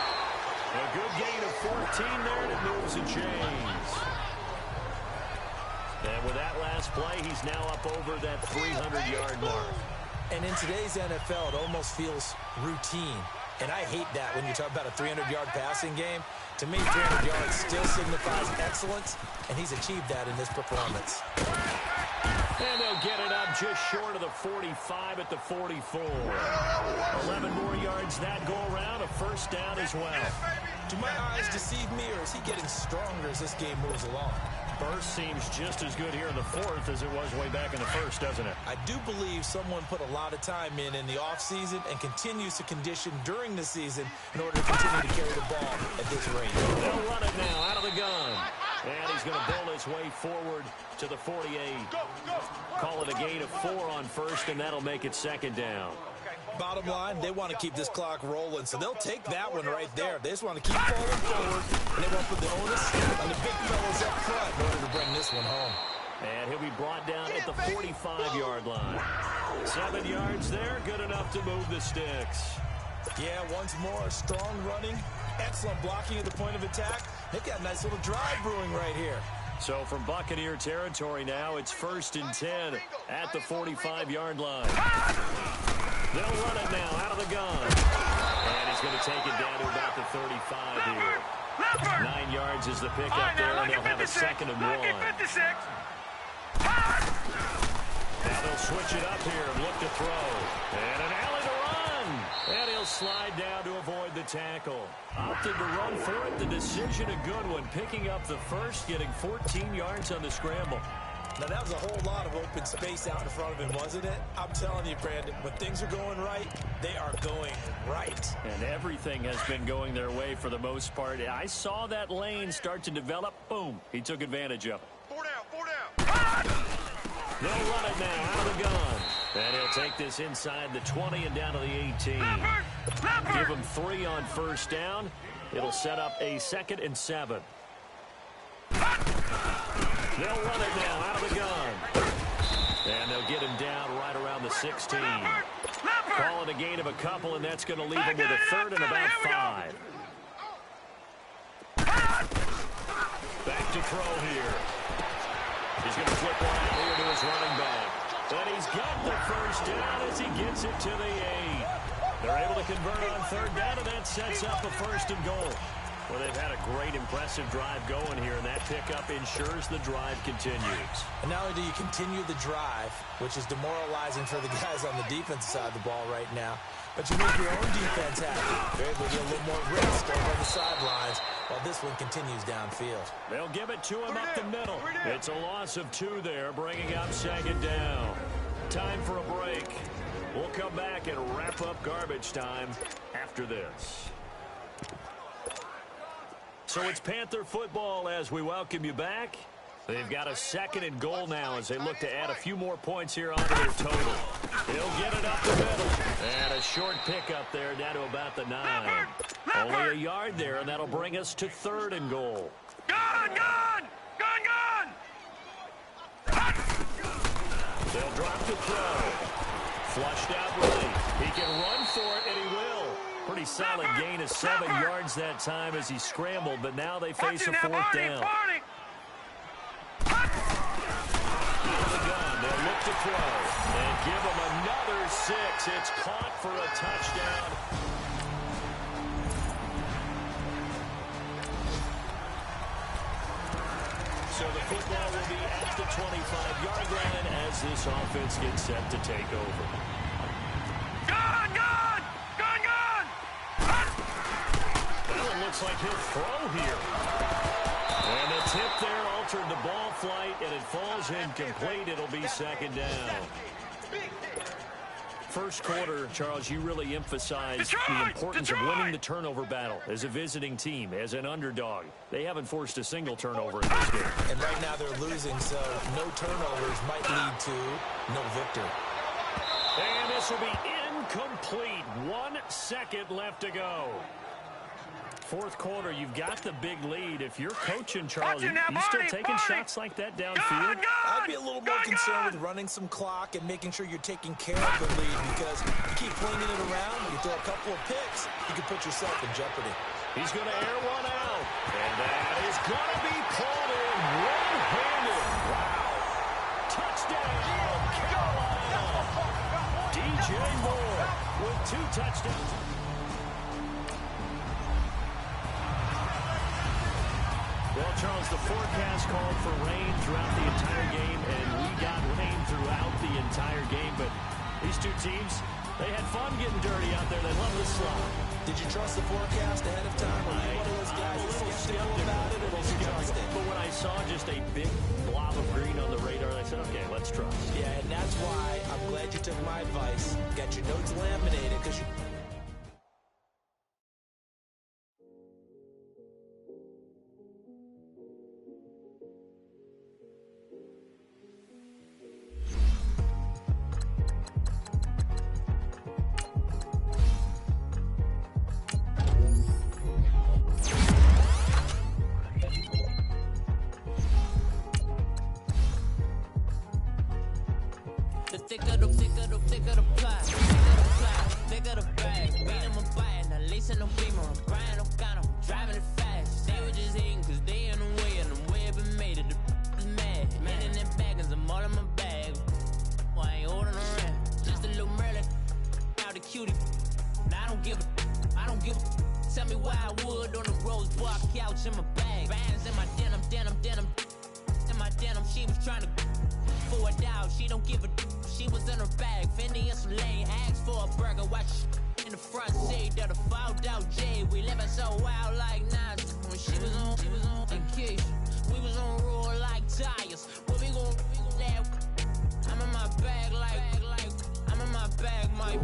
Speaker 1: A good gain of 14 there, and it moves the chains. And with that last play, he's now up over that 300-yard mark.
Speaker 2: And in today's NFL, it almost feels routine. And I hate that when you talk about a 300-yard passing game. To me, 300 yards still signifies excellence, and he's achieved that in this performance.
Speaker 1: And they'll get it up just short of the 45 at the 44. 11 more yards that go around, a 1st down as well.
Speaker 2: Do my eyes deceive me, or is he getting stronger as this game moves along?
Speaker 1: Burst seems just as good here in the 4th as it was way back in the 1st, doesn't it?
Speaker 2: I do believe someone put a lot of time in the offseason and continues to condition during the season in order to continue to carry the ball at this rate.
Speaker 1: They'll run it now out of the gun. And he's going to bull his way forward to the 48. Call it a gain of 4 on 1st, and that'll make it 2nd down.
Speaker 2: Bottom line, they want to keep this clock rolling, so they'll take that one right there. They just want to keep falling forward, and they won't put the onus on the big fellas up front in order to bring this one home.
Speaker 1: And he'll be brought down at the 45-yard line. 7 yards there, good enough to move the sticks.
Speaker 2: Yeah, once more, strong running, excellent blocking at the point of attack. They've got a nice little drive brewing right here.
Speaker 1: So from Buccaneer territory now, it's 1st and 10 at the 45-yard line. They'll run it now out of the gun. And he's going to take it down to about the 35 here. 9 yards is the pickup there, and they'll have a 2nd and 1. Now they'll switch it up here and look to throw. And an alley to run. And he'll slide down to avoid the tackle. Opted to run for it. The decision a good one. Picking up the 1st, getting 14 yards on the scramble.
Speaker 2: Now, that was a whole lot of open space out in front of him, wasn't it? I'm telling you, Brandon, when things are going right, they are going right.
Speaker 1: And everything has been going their way for the most part. I saw that lane start to develop. Boom. He took advantage of it.
Speaker 4: 4 down.
Speaker 1: They'll run it now out of the gun. And he'll take this inside the 20 and down to the 18. Give him 3 on 1st down. It'll set up a 2nd and 7. They'll run it now out of the gun. And they'll get him down right around the 16. Call it a gain of a couple, and that's going to leave him with a 3rd and about 5. Back to throw here. He's going to flip one out here to his running back. And he's got the 1st down as he gets it to the 8. They're able to convert on 3rd down, and that sets up a 1st and goal. Well, they've had a great, impressive drive going here, and that pickup ensures the drive continues.
Speaker 2: And not only do you continue the drive, which is demoralizing for the guys on the defensive side of the ball right now, but you make your own defense happy. They're able to get a little more rest over on the sidelines while this one continues downfield.
Speaker 1: They'll give it to him up the middle. It's a loss of 2 there, bringing up 2nd down. Time for a break. We'll come back and wrap up garbage time after this. So it's Panther football as we welcome you back. They've got a 2nd and goal now as they look to add a few more points here onto their total. They'll get it up the middle. And a short pickup there down to about the 9. Only a yard there, and that'll bring us to 3rd and goal.
Speaker 3: Gun!
Speaker 1: They'll drop the throw. Flushed out really. He can run for it, and he will. Pretty solid gain of 7 yards that time as he scrambled, but now they face a 4th down. Out of the gun, they'll look to throw and give him another 6. It's caught for a touchdown. So the football will be at the 25-yard line as this offense gets set to take over. looks like he'll throw here. And the tip there altered the ball flight, and it falls incomplete. It'll be second down. First quarter, Charles, you really emphasized the importance of winning the turnover battle as a visiting team, as an underdog. They haven't forced a single turnover in this game.
Speaker 2: And right now they're losing, so no turnovers might lead to no victory.
Speaker 1: And this will be incomplete. 1 second left to go. Fourth quarter, you've got the big lead. If you're coaching, Charles, you still taking shots like that downfield?
Speaker 2: I'd be a little more concerned with running some clock and making sure you're taking care of the lead, because you keep flinging it around, you throw a couple of picks, you can put yourself in jeopardy.
Speaker 1: He's going to air one out. And that is going to be pulled in one-handed. Wow. Touchdown, Carolina. DJ Moore with 2 touchdowns. Well, Charles, the forecast called for rain throughout the entire game, and we got rain throughout the entire game. But these two teams, they had fun getting dirty out there. They love the slide.
Speaker 2: Did you trust the forecast ahead of time? Were you one of those guys that's skeptical about it, or did you trust it?
Speaker 1: But when I saw just a big blob of green on the radar, I said, okay, let's trust.
Speaker 2: Yeah, and that's why I'm glad you took my advice. Got your notes laminated, because you...
Speaker 9: Thicker the pie, thicker the bag. Beat them a bite, now listen no beamer. I'm Brian O'Connor, driving it fast. They were just hating cause they in the way, and the way I've been made it, the is mad. Man in them baggins, I'm all in my bag. I ain't holding around, just a little Merlin, out the cutie. Now I don't give a, tell me why I would on the rose bar couch in my bag. Bands in my denim, in my denim, she was trying to for a doubt, she don't give a. She was in her bag, Fendi and some lane hags for a burger. Watch in the front seat of the fouled out J. We living so wild like Nas. When she was on vacation, we was on roll like tires. What we gon' that? I'm in my bag like I'm in my bag, Mike.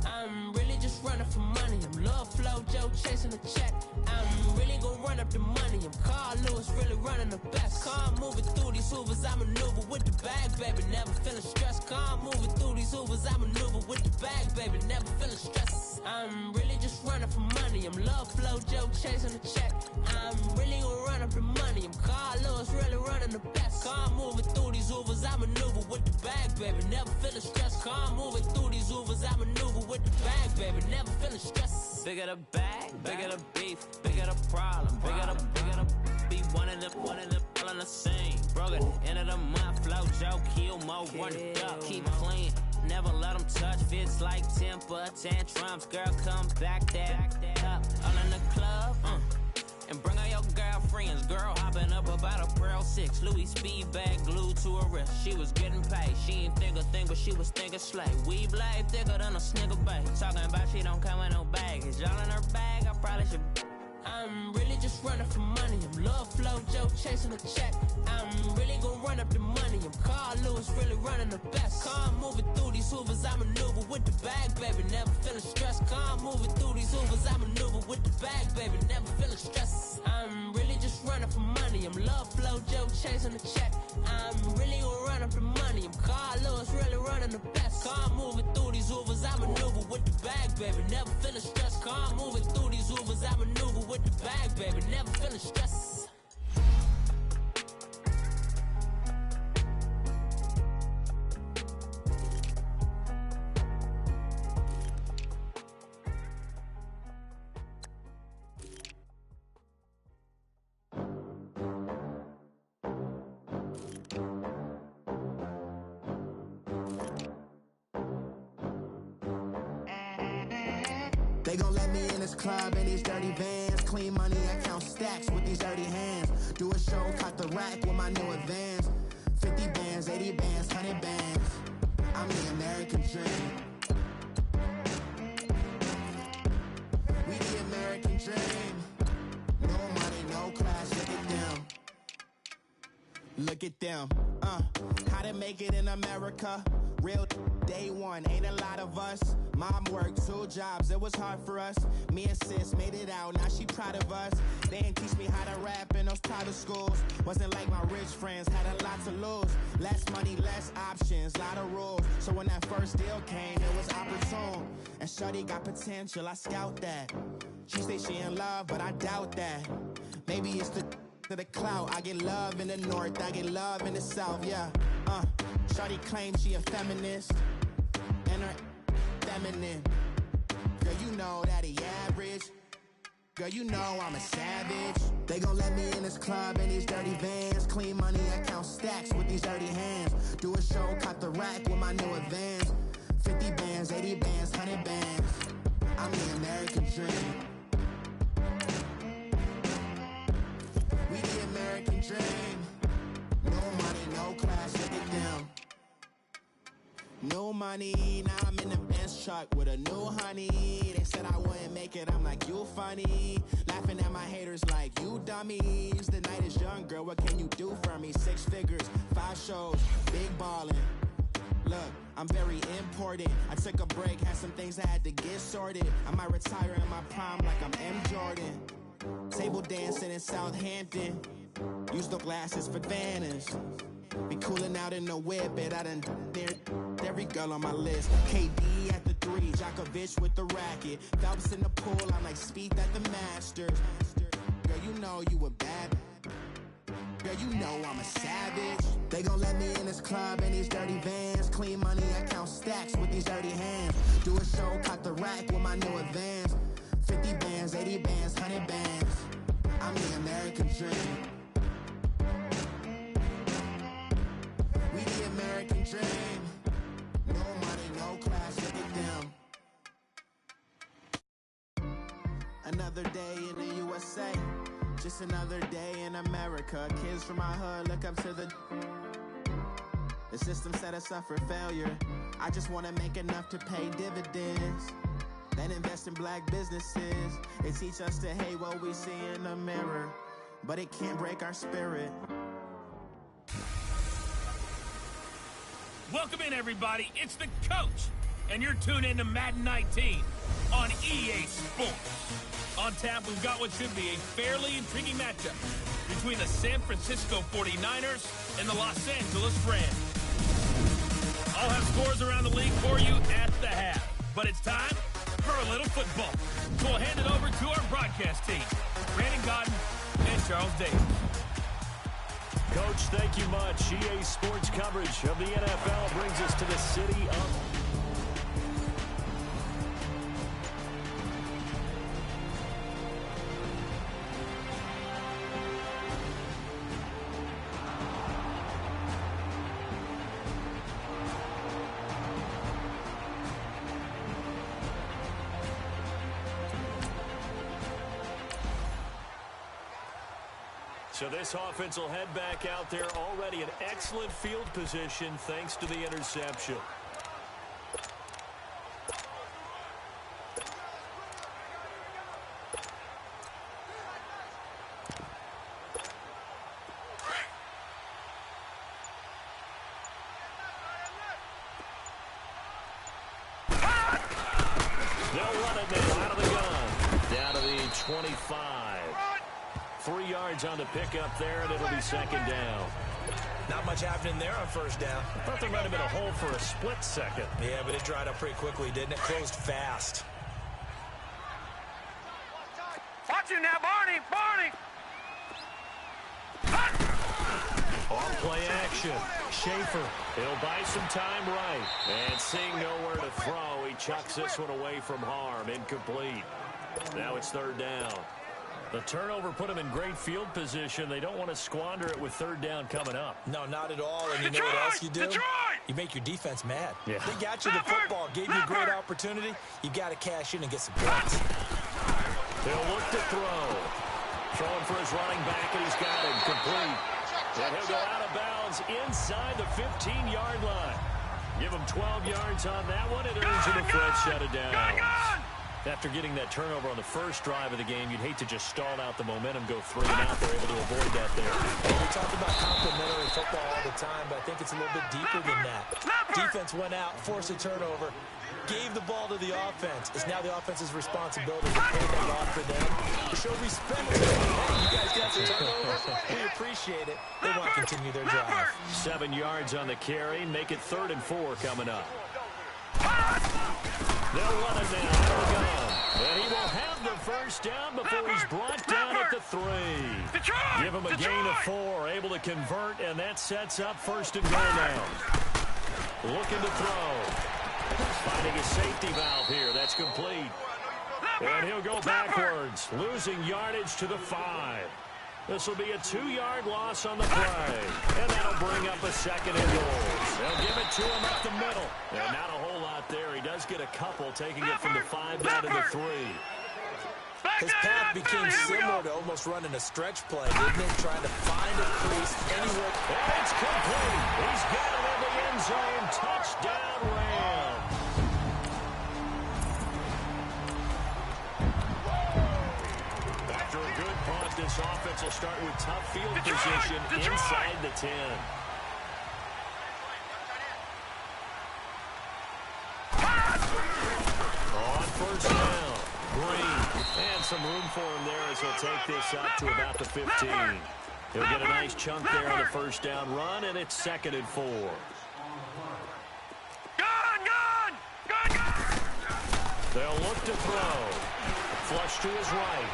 Speaker 9: I'm really just running for money. I'm love flow, Joe chasing the check. I'm really gon' run up the money. I'm Carl Lewis, really running the best. Car moving through these hoovers, I maneuver with the bag, baby. Never feeling stressed. Car moving through these hoovers, I maneuver with the bag, baby. Never feeling stressed. I'm really just running for money. I'm love flow, Joe chasing the check. I'm really gon' run up the money. I'm Carl Lewis, really running the best. Car moving through these hoovers, I maneuver with the bag, baby. Never feeling stressed. Car moving through these hoovers, I maneuver with the bag, baby. Never feeling stressed. Bigger the bag, bigger the beef, bigger the problem, bigger the be one of the all in the same. Broke it, end of the month, flow, Joe, kill, mo, run it up, keep clean. Never let them touch, fits like temper, tantrums, girl, come back that up. All in the club, and bring all your girlfriends. Girl hopping up about a Pearl 6, Louis speed bag glued to her wrist. She was getting paid, she ain't think a thing, but she was thinking slay. We blade thicker than a snigger bag. Talking about she don't come with no baggage. All in her bag, I probably should. I'm really just running for money. I'm love flow, Joe chasing the check. I'm really gon' run up the money. I'm Carl Lewis, really running the best. Car moving through these hoovers, I maneuver with the bag, baby. Never feeling stressed. Car moving through these hoovers, I maneuver with the bag, baby. Never feeling stressed. I'm really just running for money. I'm love flow, Joe chasing the check. I'm really gon' run up the money. I'm Carl Lewis, really running the best. Car moving through these hoovers, I maneuver with the bag, baby. Never feeling stressed. Car moving through these hoovers, I maneuver with the bag, baby. Never feeling stressed.
Speaker 10: They gon' let me in this club in these dirty vans. Clean money, I count stacks with these dirty hands. Do a show, cut the rack with my new advance. 50 bands, 80 bands, 100 bands. I'm the American dream. We the American dream. Look at them, how to make it in America. Real day one, ain't a lot of us. Mom worked 2 jobs, it was hard for us. Me and sis made it out, now she proud of us. They didn't teach me how to rap in those private schools. Wasn't like my rich friends, had a lot to lose. Less money, less options, lot of rules. So when that first deal came, it was opportune. And shorty got potential, I scout that. She say she in love, but I doubt that. Maybe it's the clout. I get love in the north, I get love in the south, yeah. Shorty claims she a feminist, and her feminine. Girl, you know that he average. Girl, you know I'm a savage. They gon' let me in this club in these dirty vans. Clean money, I count stacks with these dirty hands. Do a show, caught the rack with my new advance. 50 bands, 80 bands, 100 bands. I'm the American dream. We the American dream. No money, no class, look at them. No money, now I'm in the Benz truck with a new honey. They said I wouldn't make it, I'm like, you funny. Laughing at my haters like, you dummies. The night is young, girl, what can you do for me? 6 figures, 5 shows, big ballin'. Look, I'm very important. I took a break, had some things I had to get sorted. I might retire in my prime like I'm M. Jordan. Table dancing in Southampton. Use the glasses for Vannas. Be cooling out in the whip, and I done dared every girl on my list. KD at the 3, Djokovic with the racket. Phelps in the pool, I'm like Speed at the Masters. Girl, you know you a bad. Girl, you know I'm a savage. They gon' let me in this club in these dirty vans. Clean money, I count stacks with these dirty hands. Do a show, caught the rack with my new advance. 50 bands, 80 bands, 100 bands. I'm the American dream. We the American dream. No money, no class, look at them. Another day in the USA. Just another day in America. Kids from my hood look up to the system set us up for failure. I just want to make enough to pay dividends. Then invest in black businesses. It teach us to hate what we see in the mirror, but it can't break our spirit.
Speaker 11: Welcome in, everybody. It's the coach, and you're tuned in to Madden 19 on EA Sports. On tap, we've got what should be a fairly intriguing matchup between the San Francisco 49ers and the Los Angeles Rams. I'll have scores around the league for you at the half, but it's time for a little football. So we'll hand it over to our broadcast team, Brandon Godden and Charles Davis.
Speaker 1: Coach, thank you much. EA Sports coverage of the NFL brings us to the city of... So this offense will head back out there, already in excellent field position thanks to the interception. They'll run it now out of the gun. Down to the 25. 3 yards on the pickup there, and it'll be second down.
Speaker 2: Not much happening there on first down.
Speaker 1: I thought there might have been a hole for a split second.
Speaker 2: Yeah, but it dried up pretty quickly, didn't it? Closed fast.
Speaker 3: Watch you now, Barney! Barney!
Speaker 1: On play action. Schaefer. He'll buy some time right. And seeing nowhere to throw, he chucks this one away from harm. Incomplete. Now it's third down. The turnover put them in great field position. They don't want to squander it with third down coming up.
Speaker 2: No, not at all. And you know what else you do? You make your defense mad.
Speaker 1: Yeah.
Speaker 2: They got you the football, gave you a great opportunity. You got to cash in and get some points.
Speaker 1: They'll look to throw. Throwing for his running back, and he's got him complete. And he'll go out of bounds inside the 15-yard line. Give him 12 yards on that one. It earns him a fresh set of downs. After getting that turnover on the first drive of the game, you'd hate to just stall out the momentum, go 3 and out. They're able to avoid that there.
Speaker 2: We talk about complementary football all the time, but I think it's a little bit deeper than that. Defense went out, forced a turnover, gave the ball to the offense. It's now the offense's responsibility to pay that off for them, to show respect to them. Hey, you guys got some turnovers. We appreciate it. They want to continue their drive.
Speaker 1: 7 yards on the carry. Make it 3rd and 4 coming up. They'll run it now out of the gun. And he will have the first down before he's brought down at the 3. Give him a gain of 4. Able to convert, and that sets up 1st and goal now. Looking to throw. Finding a safety valve here. That's complete. And he'll go backwards, losing yardage to the 5. This will be a 2-yard loss on the play. And that'll bring up a 2nd and goal. They'll give it to him up the middle. And not a whole lot there. He does get a couple, taking it from the 5 down to the 3.
Speaker 2: His path became similar to almost running a stretch play, didn't it? Trying to find a crease anywhere.
Speaker 1: And it's complete. He's got it in the end zone. Touchdown, Rams. After a good punt, this offense will start with tough field position inside the 10. On 1st down, Green. And some room for him there as he'll take this up to about the 15. He'll get a nice chunk there on the 1st down run, and it's 2nd and 4. They'll look to throw. Flush to his right.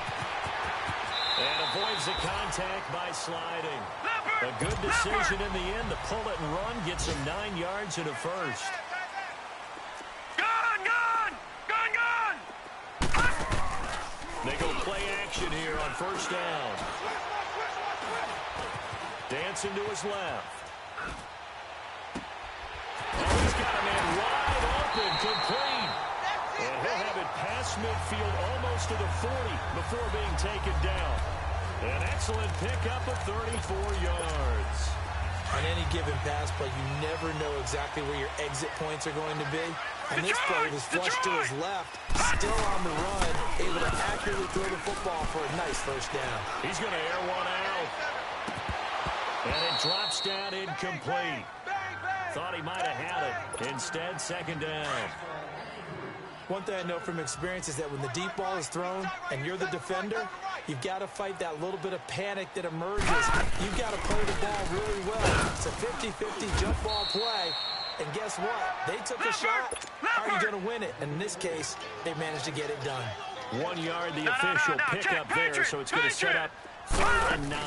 Speaker 1: And avoids the contact by sliding. A good decision in the end to pull it and run. Gets him 9 yards and a 1st. They go play action here on 1st down. Dancing to his left. Oh, he's got a man wide open, complete. And he'll have it past midfield almost to the 40 before being taken down. An excellent pickup of 34 yards.
Speaker 2: On any given pass play, you never know exactly where your exit points are going to be. And this play was flushed to his left, still on the run, able to accurately throw the football for a nice 1st down.
Speaker 1: He's going to air one out. And it drops down incomplete. Thought he might have had it. Instead, 2nd down.
Speaker 2: One thing I know from experience is that when the deep ball is thrown and you're the defender, you've got to fight that little bit of panic that emerges. You've got to play the ball really well. It's a 50-50 jump ball play. And guess what? They took a shot. How are you going to win it? And in this case, they managed to get it done.
Speaker 1: 1 yard, the official pickup there, so it's going to set up 3rd and 9.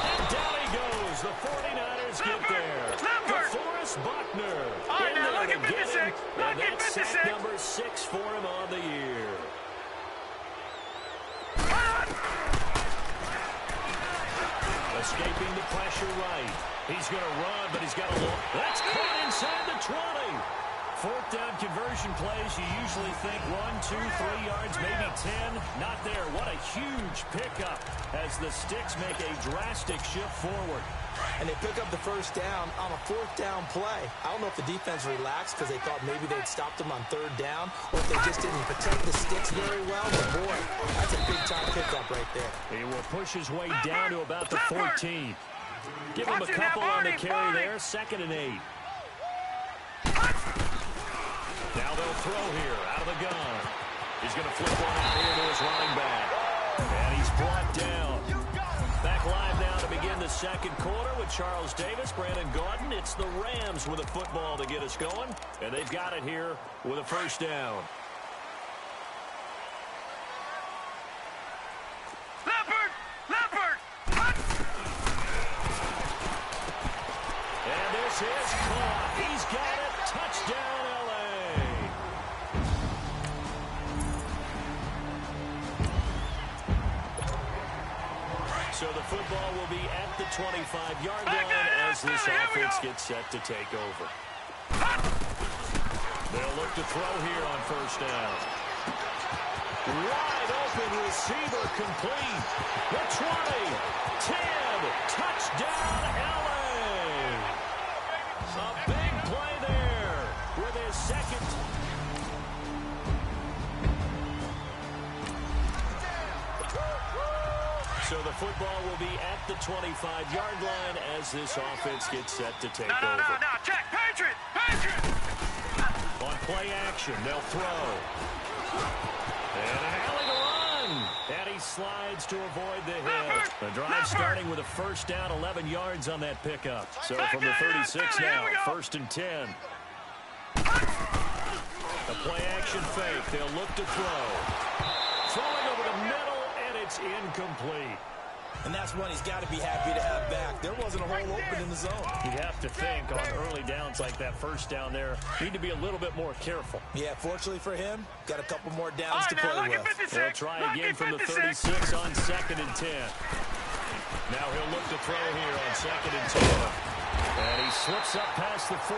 Speaker 1: And down he goes. The 49ers get there. DeForest Buckner.
Speaker 3: Right, now look at 56.
Speaker 1: And that's sack number 6 for him on the year. Escaping the pressure right. He's going to run, but he's got a look. That's caught inside the 20. 4th down conversion plays, you usually think 1, 2, 3 yards, maybe 10. Not there. What a huge pickup as the Sticks make a drastic shift forward.
Speaker 2: And they pick up the 1st down on a 4th down play. I don't know if the defense relaxed because they thought maybe they'd stopped them on 3rd down, or if they just didn't protect the Sticks very well. But boy, that's a big-time pickup right there.
Speaker 1: He will push his way down to about the 14. Give him a couple on the carry there. 2nd and 8. Now they'll throw here out of the gun. He's going to flip one out here to his running back. And he's brought down. Back live now to begin the 2nd quarter with Charles Davis, Brandon Gaudin. It's the Rams with a football to get us going. And they've got it here with a 1st down. And this is caught. He's got it. Touchdown, L.A. So the football will be at the 25-yard line as this offense gets set to take over. They'll look to throw here on 1st down. Wide open receiver complete. The 20, 10, touchdown LA. A big play there with his 2nd football will be at the 25-yard line as this offense gets set to take over.
Speaker 3: No, check, Patriot!
Speaker 1: On play action, they'll throw. And an alley to run. And he slides to avoid the hit. The drive starting with a first down, 11 yards on that pickup. So from the 36 now, 1st and 10. A play action fake. They'll look to throw. Throwing over the middle, and it's incomplete.
Speaker 2: And that's one he's got to be happy to have back. There wasn't a hole open in the zone.
Speaker 1: You'd have to think on early downs like that first down there, need to be a little bit more careful.
Speaker 2: Yeah, fortunately for him, got a couple more downs to play with.
Speaker 1: They'll try again from the 36 on 2nd and 10. Now he'll look to throw here on 2nd and 10. And he slips up past the 45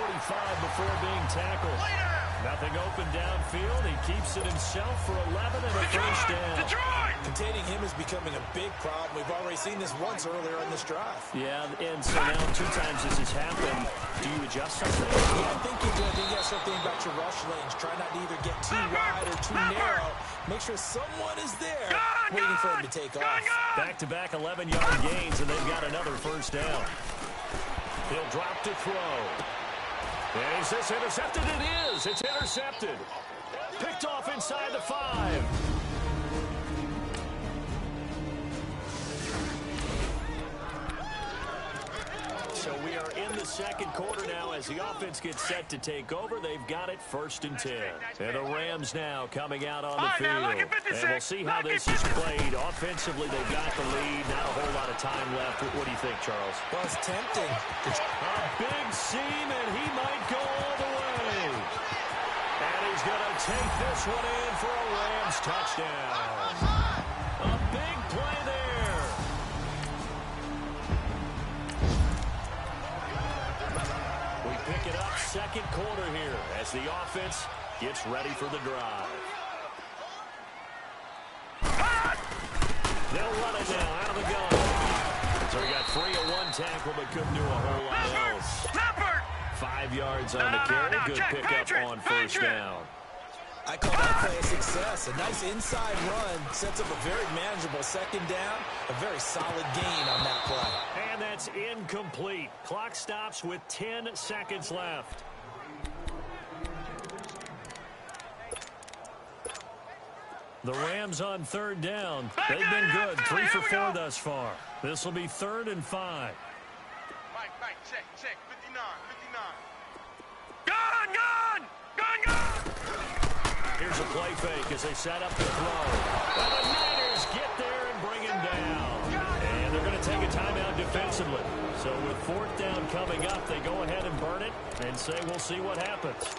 Speaker 1: before being tackled. Nothing open downfield. He keeps it himself for 11 and a first down.
Speaker 2: Containing him is becoming a big problem. We've already seen this once earlier in this drive.
Speaker 1: Yeah, and so now 2 times this has happened. Do you adjust something?
Speaker 2: Yeah, I think you do. I think you got something about your rush lanes. Try not to either get too wide or too narrow. Make sure someone is there waiting for him to take off.
Speaker 1: Back-to-back 11-yard gains, and they've got another first down. He'll drop to throw. And is this intercepted? It is. It's intercepted. Picked off inside the 5. So we are in the second quarter now as the offense gets set to take over. They've got it 1st and 10. And the Rams now coming out on the field. And we'll see how this is played. Offensively, they've got the lead. Not a whole lot of time left. What do you think, Charles?
Speaker 2: Well, it's tempting.
Speaker 1: A big seam, and he might go all the way. And he's going to take this one in for a Rams touchdown. A big play there. Pick it up, second quarter here as the offense gets ready for the drive. They'll run it now out of the gun. So he got free of 1 tackle but couldn't do a whole lot else. 5 yards on the carry. Good pickup on first down.
Speaker 2: I call that play a success. A nice inside run sets up a very manageable second down. A very solid gain on that play.
Speaker 1: And that's incomplete. Clock stops with 10 seconds left. The Rams on 3rd down. They've been good. 3 for 4 thus far. This will be 3rd and 5.
Speaker 4: Mike, check, 59.
Speaker 3: Gun!
Speaker 1: Here's a play fake as they set up the throw. And the Niners get there and bring him down. And they're going to take a timeout defensively. So with 4th down coming up, they go ahead and burn it and say we'll see what happens.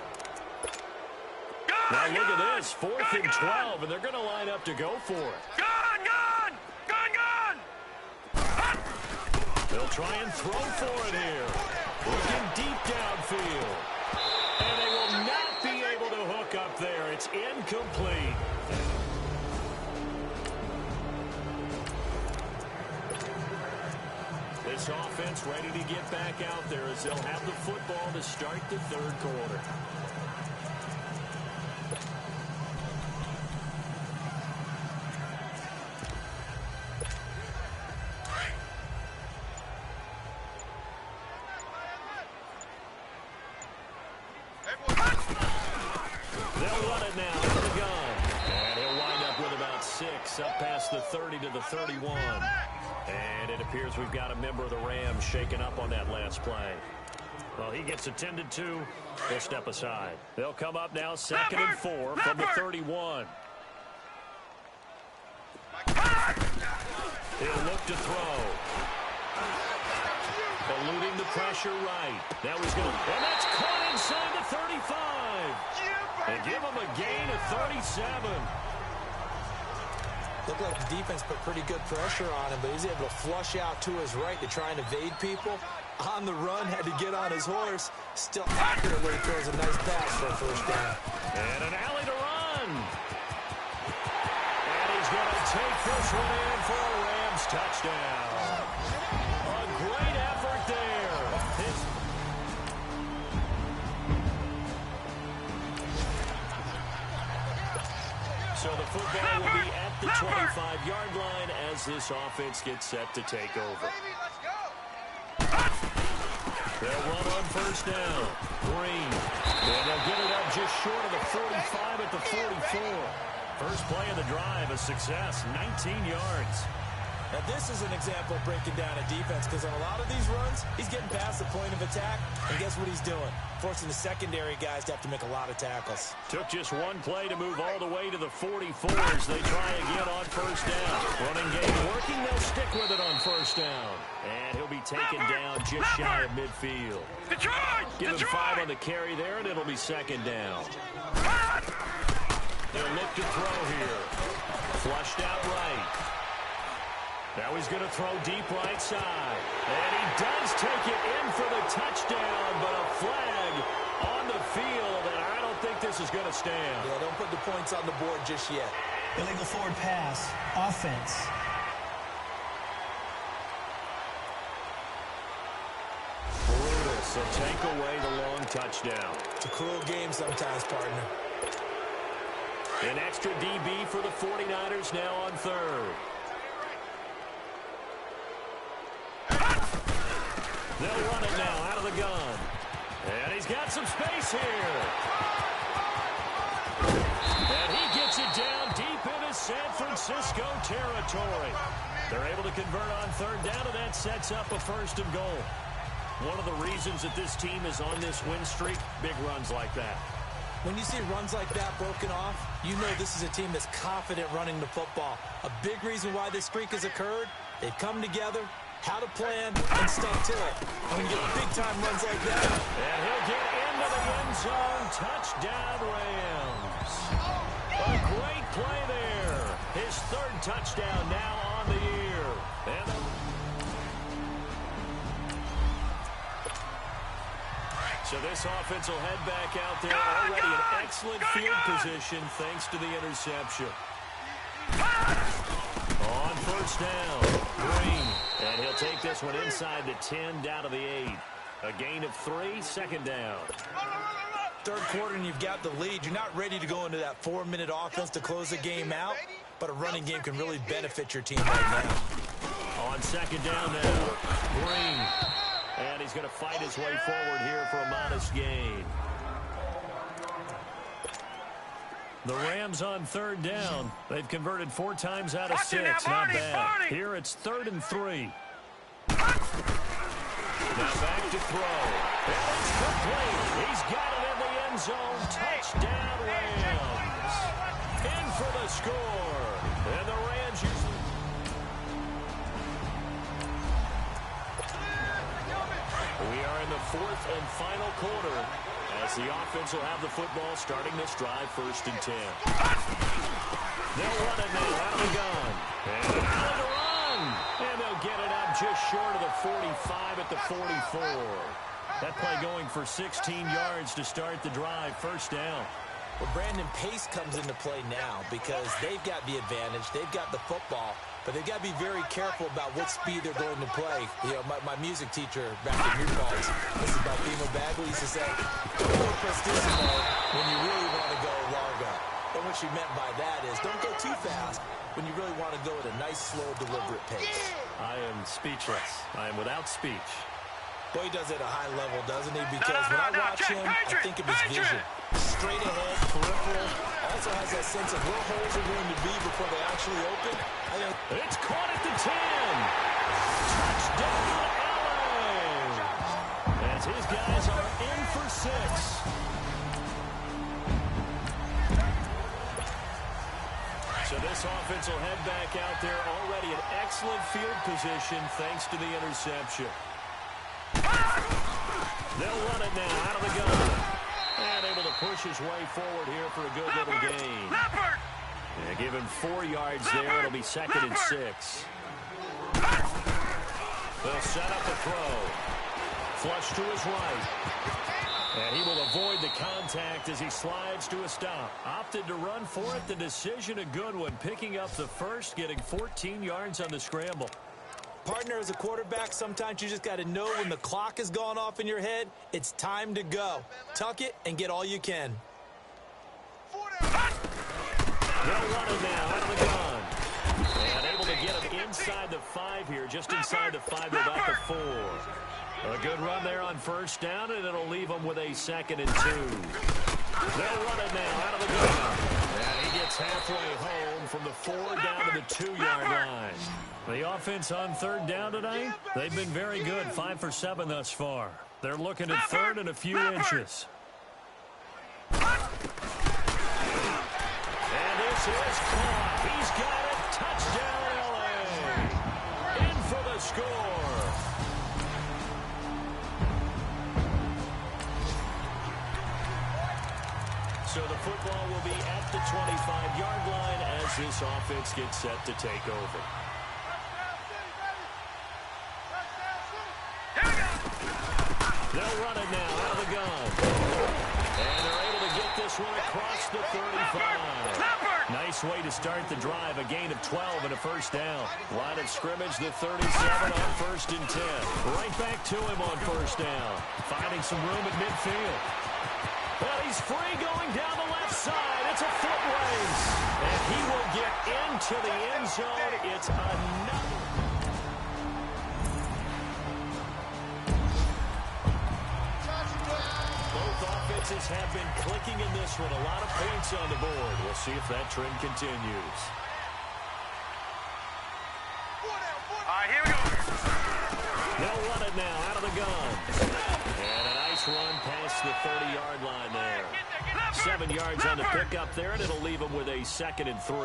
Speaker 1: Now look at this, 4th and 12, and they're going to line up to go for it.
Speaker 3: Gun!
Speaker 1: They'll try and throw for it here. Looking deep downfield. And they will not be able to hook up there. It's incomplete. This offense ready to get back out there as they'll have the football to start the 3rd quarter. They'll run it now to the gun. And he'll wind up with about 6 up past the 30 to the 31. And it appears we've got a member of the Rams shaken up on that last play. Well, he gets attended to. They'll step aside. They'll come up now 2nd and 4 from the 31. He'll look to throw. Eluding the pressure right. That was good. And that's caught inside the 35. And give him a gain of 37.
Speaker 2: Looked like the defense put pretty good pressure on him, but he's able to flush out to his right to try and evade people. On the run, had to get on his horse. Still accurately throws a nice pass for a first down.
Speaker 1: And an alley to run. And he's going to take this one in for a Rams touchdown. A great effort there. So So the football will be at the 25-yard line as this offense gets set to take over. They'll run on first down. Green. And they'll get it up just short of the 45 at the 44. First play of the drive, a success, 19 yards.
Speaker 2: Now, this is an example of breaking down a defense because on a lot of these runs, he's getting past the point of attack, and guess what he's doing? Forcing the secondary guys to have to make a lot of tackles.
Speaker 1: Took just one play to move all the way to the 44s. They try again on first down. Running game working, they'll stick with it on first down. And he'll be taken down just shy of midfield. Give him 5 on the carry there, and it'll be second down. They'll look to throw here. Flushed out right. Now he's going to throw deep right side. And he does take it in for the touchdown, but a flag on the field, and I don't think this is going to stand.
Speaker 2: Yeah, don't put the points on the board just yet.
Speaker 12: Illegal forward pass. Offense.
Speaker 1: Brutus will take away the long touchdown.
Speaker 2: It's a cruel game sometimes, partner.
Speaker 1: An extra DB for the 49ers now on third. They'll run it now out of the gun. And he's got some space here. And he gets it down deep into San Francisco territory. They're able to convert on third down, and that sets up a first and goal. One of the reasons that this team is on this win streak, big runs like that.
Speaker 2: When you see runs like that broken off, you know this is a team that's confident running the football. A big reason why this streak has occurred, they've come together, had a plan, and stuck to it. And when you get big-time runs like that.
Speaker 1: And he'll get into the end zone. Touchdown, Rams. A great play there. His third touchdown now on the year. And so this offense will head back out there. Already an excellent field position thanks to the interception. On first down, Green. And he'll take this one inside the 10, down to the 8. A gain of 3, second down.
Speaker 2: Third quarter and you've got the lead. You're not ready to go into that 4-minute offense to close the game out, but a running game can really benefit your team right now.
Speaker 1: On second down now, Green. And he's going to fight his way forward here for a modest gain. The Rams on third down. They've converted 4 times out of 6. Not bad. Here it's 3rd and 3. Now back to throw. And it's complete. He's got it in the end zone. Touchdown, Rams. In for the score. And the Rams usually... We are in the 4th and final quarter as the offense will have the football starting this drive, 1st and 10. They'll run it now out of the gun. And out of the run. And they'll get it up just short of the 45 at the 44. That play going for 16 yards to start the drive, 1st down.
Speaker 2: Well, Brandon, pace comes into play now because they've got the advantage. They've got the football, but they've got to be very careful about what speed they're going to play. You know, my music teacher back in New Paltz, this is about Beamer Bagley, used to say, don't go prestissimo when you really want to go largo. And what she meant by that is don't go too fast when you really want to go at a nice, slow, deliberate pace.
Speaker 1: I am speechless. I am without speech.
Speaker 2: Boy, he does it at a high level, doesn't he? Because when I watch him, I think of his vision. Straight ahead, peripheral. Also has that sense of where holes are going to be before they actually open.
Speaker 1: It's caught at the 10. Touchdown, LA. As his guys are in for 6. So this offense will head back out there. Already an excellent field position thanks to the interception. They'll run it now out of the gun. And able to push his way forward here for a good little gain. Yeah, give him 4 yards there. It'll be 2nd and 6. They'll set up a throw. Flush to his right. And he will avoid the contact as he slides to a stop. Opted to run for it. The decision a good one. Picking up the first, getting 14 yards on the scramble.
Speaker 2: Partner, as a quarterback, sometimes you just got to know when the clock has gone off in your head, it's time to go. Tuck it and get all you can.
Speaker 1: They'll run it now out of the gun. And able to get him inside the 5 here, just inside the 5 to about the 4. A good run there on first down, and it'll leave them with a 2nd and 2. They'll run it now out of the gun. And he gets halfway home from the 4 down to the 2-yard line. The offense on 3rd down tonight, they've been very good, 5 for 7 thus far. They're looking at 3rd and a few inches. And this is caught. He's got it. Touchdown, L.A. In for the score. So the football will be at the 25-yard line as this offense gets set to take over. They'll run it now out of the gun. And they're able to get this one across the 35. Nice way to start the drive. A gain of 12 and a first down. Line of scrimmage, the 37 on 1st and 10. Right back to him on first down. Finding some room at midfield. Well, he's free going down the left side. It's a foot race. And he will get into the end zone. It's another. Both offenses have been clicking in this one. A lot of points on the board. We'll see if that trend continues.
Speaker 3: All right, here we go.
Speaker 1: They'll run it now out of the gun. And a nice run past the 30-yard line there. 7 yards on the pickup there, and it'll leave them with a 2nd and 3.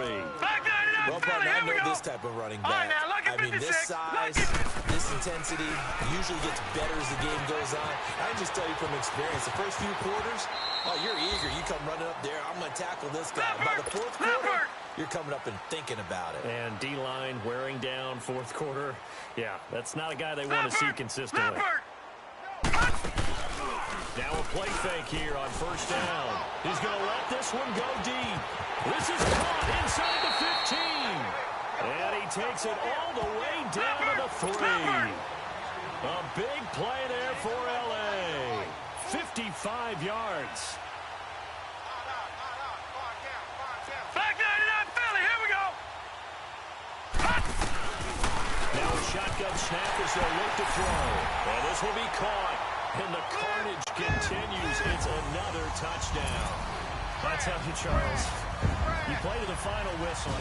Speaker 2: Well, partner, I know this type of running back. I mean, this size, this intensity usually gets better as the game goes on. I can just tell you from experience, the first few quarters, oh, you're eager. You come running up there, I'm going to tackle this guy. By the 4th quarter, you're coming up and thinking about it.
Speaker 1: And D-line wearing down 4th quarter. Yeah, that's not a guy they want to see consistently. Now a play fake here on first down. He's going to let this one go deep. This is caught inside the 15. And he takes it all the way down to the 3. A big play there for L.A. 55 yards.
Speaker 3: Back 99 Philly, here we go.
Speaker 1: Now a shotgun snap as they look to throw. And this will be caught. And the carnage continues. It's another touchdown. I tell you, Charles, you play to the final whistle.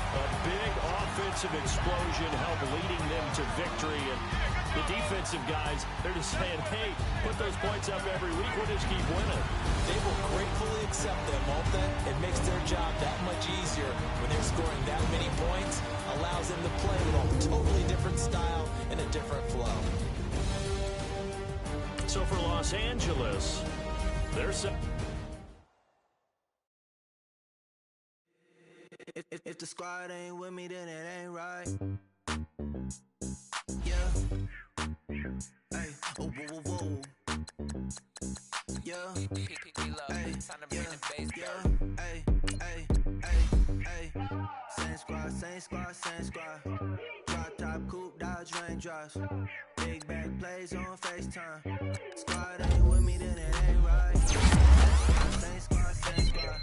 Speaker 1: A big offensive explosion helped leading them to victory. And the defensive guys, they're just saying, hey, put those points up every week. We'll just keep winning.
Speaker 2: They will gratefully accept them, won't they? It makes their job that much easier when they're scoring that many points. Allows them to play with a totally different style and a different flow.
Speaker 1: So for Los Angeles, there's some...
Speaker 10: If the squad ain't with me, then it ain't right. Yeah. Hey, oh, whoa, whoa, whoa. Yeah. Hey, yeah. Hey, hey, hey, hey. Same squad, same squad, same squad. Drop top, coupe, dodge, raindrops. Big back plays on FaceTime. Squad ain't with me, then it ain't right. Same squad, same squad.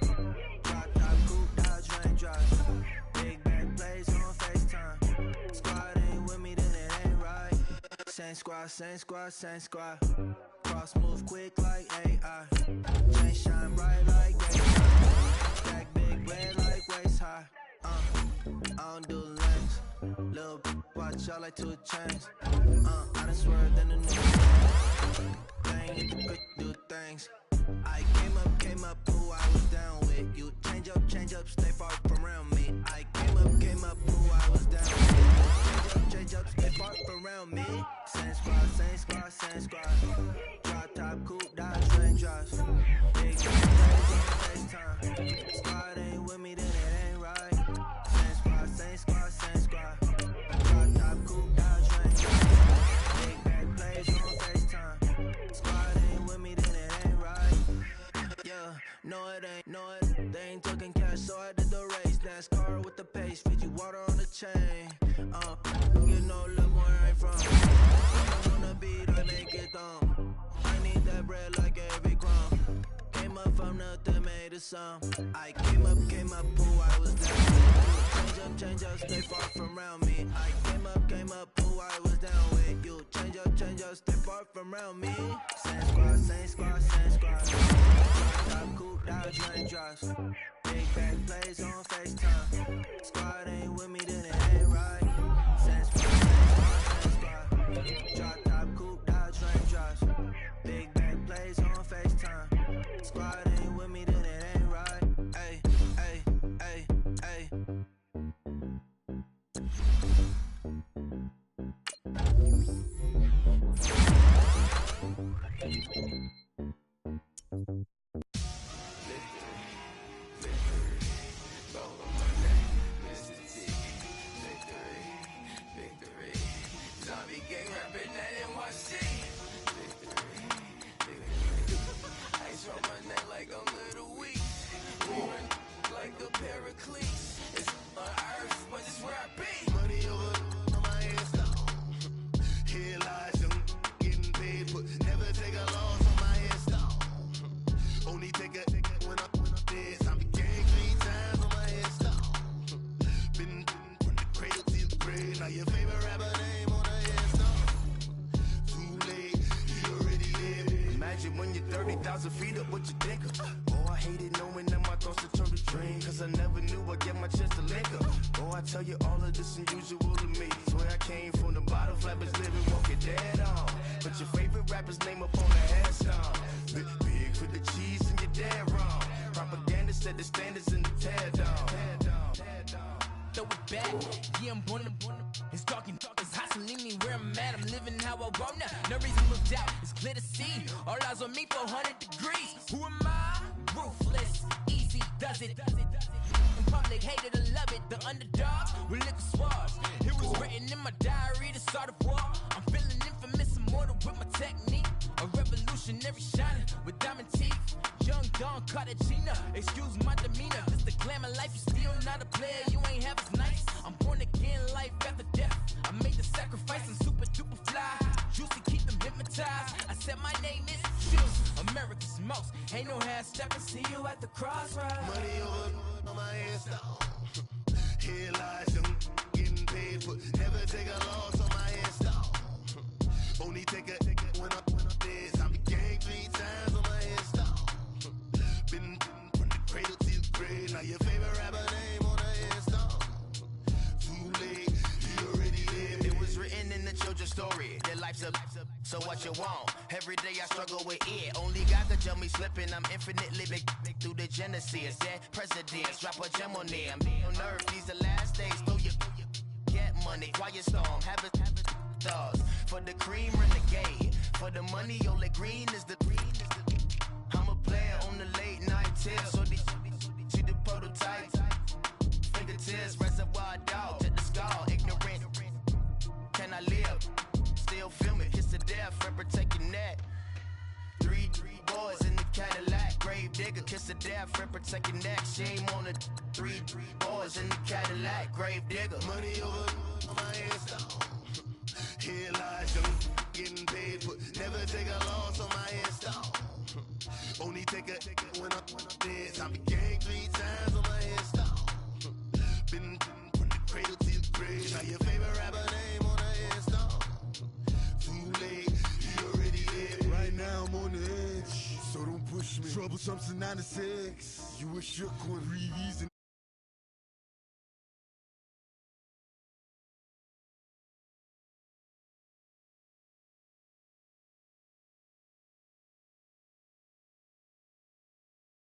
Speaker 10: Drop top, coupe, dodge, raindrops. Big back plays on FaceTime. Squad ain't with me, then it ain't right. Same squad, same squad, same squad. Cross move quick like AI. Chain shine bright like daytime. Stack big red like waist high. I don't do lanes. Little watch out like 2 chains. I done swerved in the new thing. Hit the quick do things. I came up, who I was down with. You change up, stay far from around me. I came up, who I was down with. Change up, stay far from around me. Same squad, same squad, same squad. Drop top, coupe, dodge, raindrops. Big plays on FaceTime. Squad ain't with me, then it ain't right. Same squad, same squad, same squad. Drop top, coupe, dodge, raindrops. Big back plays on FaceTime. Squad ain't with me, then it ain't right. Yeah, no it ain't, they ain't talking cash, so I did the race. NASCAR with the pace, Fiji water on the chain. You know, look where I'm from. I'm on the beat, I make it on. I need that bread like every crumb. Came
Speaker 7: nothing made a sound. I came up, who I was down. Change up, stay far from around me. I came up, who I was down with. You change up, stay far from around me. Same squad. Top cool, dodge, rain drops. Big back plays on FaceTime. Squad ain't with me, then it ain't right. Same squad. Drop top, cool, dodge, rain drops. Big back plays on FaceTime. Squad ain't with me, then it ain't right. Ay.
Speaker 13: Zombie gang rapping that NYC. Ice on my neck like I'm Little Weak. Moving like a Pericles. It's on earth, but it's where I be.
Speaker 14: Money over on my hands down. Here lies young, getting paid, but never take a loss on my hands down. Only take a when I'm dead. Zombie gang 3 times on my hands down. Been from the cradle to the grave. Now your favorite rapper name on the hands down. Too late, you already dead.
Speaker 13: Imagine when you're 30,000 feet up, what you think of? Oh, I hated knowing that my thoughts would turn to dream. Cause I never knew I'd get my chance to link up. Oh, I tell you all of this unusual to me. Swear I came from the bottom, flappers living, walking dead on. Put your favorite rapper's name up on the headstone. Big for the cheese and you're dead wrong. Propaganda set the standards in the tear down.
Speaker 9: Throw it back, yeah, I'm born to. It's talking, it's hustling me where I'm at. I'm living how I want now. No reason to look out, it's clear to see. All eyes on me for 100 degrees. Who am I? Ruthless, easy does it. In public, hated to love it. The underdog with liquor swabs. It was written in my diary to start a war. I'm feeling infamous, immortal with my technique. A revolutionary shining with diamond teeth. Young Don Cartagena, excuse my demeanor. This the glamour life, you still not a player. You ain't half as nice. I'm born again, life after death. I made the sacrifice, I'm super duper fly. Used to keep them hypnotized. I said my name is Shoes, America's most. Ain't no half stepping. See you at the crossroads.
Speaker 14: Money over on my hands down. Here lies young, getting paid, but never take a loss on my hands down. Only take a when I'm dead. Zombie gang 3 times on my hands down. Been from the cradle to the grave. Now your favorite rapper name on the hands down. Too late, you already dead.
Speaker 13: It was written in the children's story. Their life's up, so what you want? Every day I struggle with it. Only God could tell me slipping. I'm infinitely big through the genesis. Dead presidents, drop a gem on them. On earth, these the last days. Throw your get money, quiet storm, have it thoughts. For the cream renegade, for the money, only green is the green. I'm a player on the late night tier, so these see the prototype. Fingertips, reservoir dog, to the skull, ignorant. Can I live? Still film it, kiss to death, rep protecting that. 3 boys in the Cadillac, grave digger, kiss to death, rep protecting that. Shame on the 3 boys in the Cadillac, grave digger.
Speaker 14: Money over on my hands down. Here lies young, getting paid, but never take a loss on my hands down. Only take a when I'm dead. Zombie gang 3 times on my hands down. Been from the cradle to the grave. Now your favorite rapper name on the hands down. Too late, you already dead. Right now I'm on the edge, so don't push me. Trouble something 96. You a shook one, reason.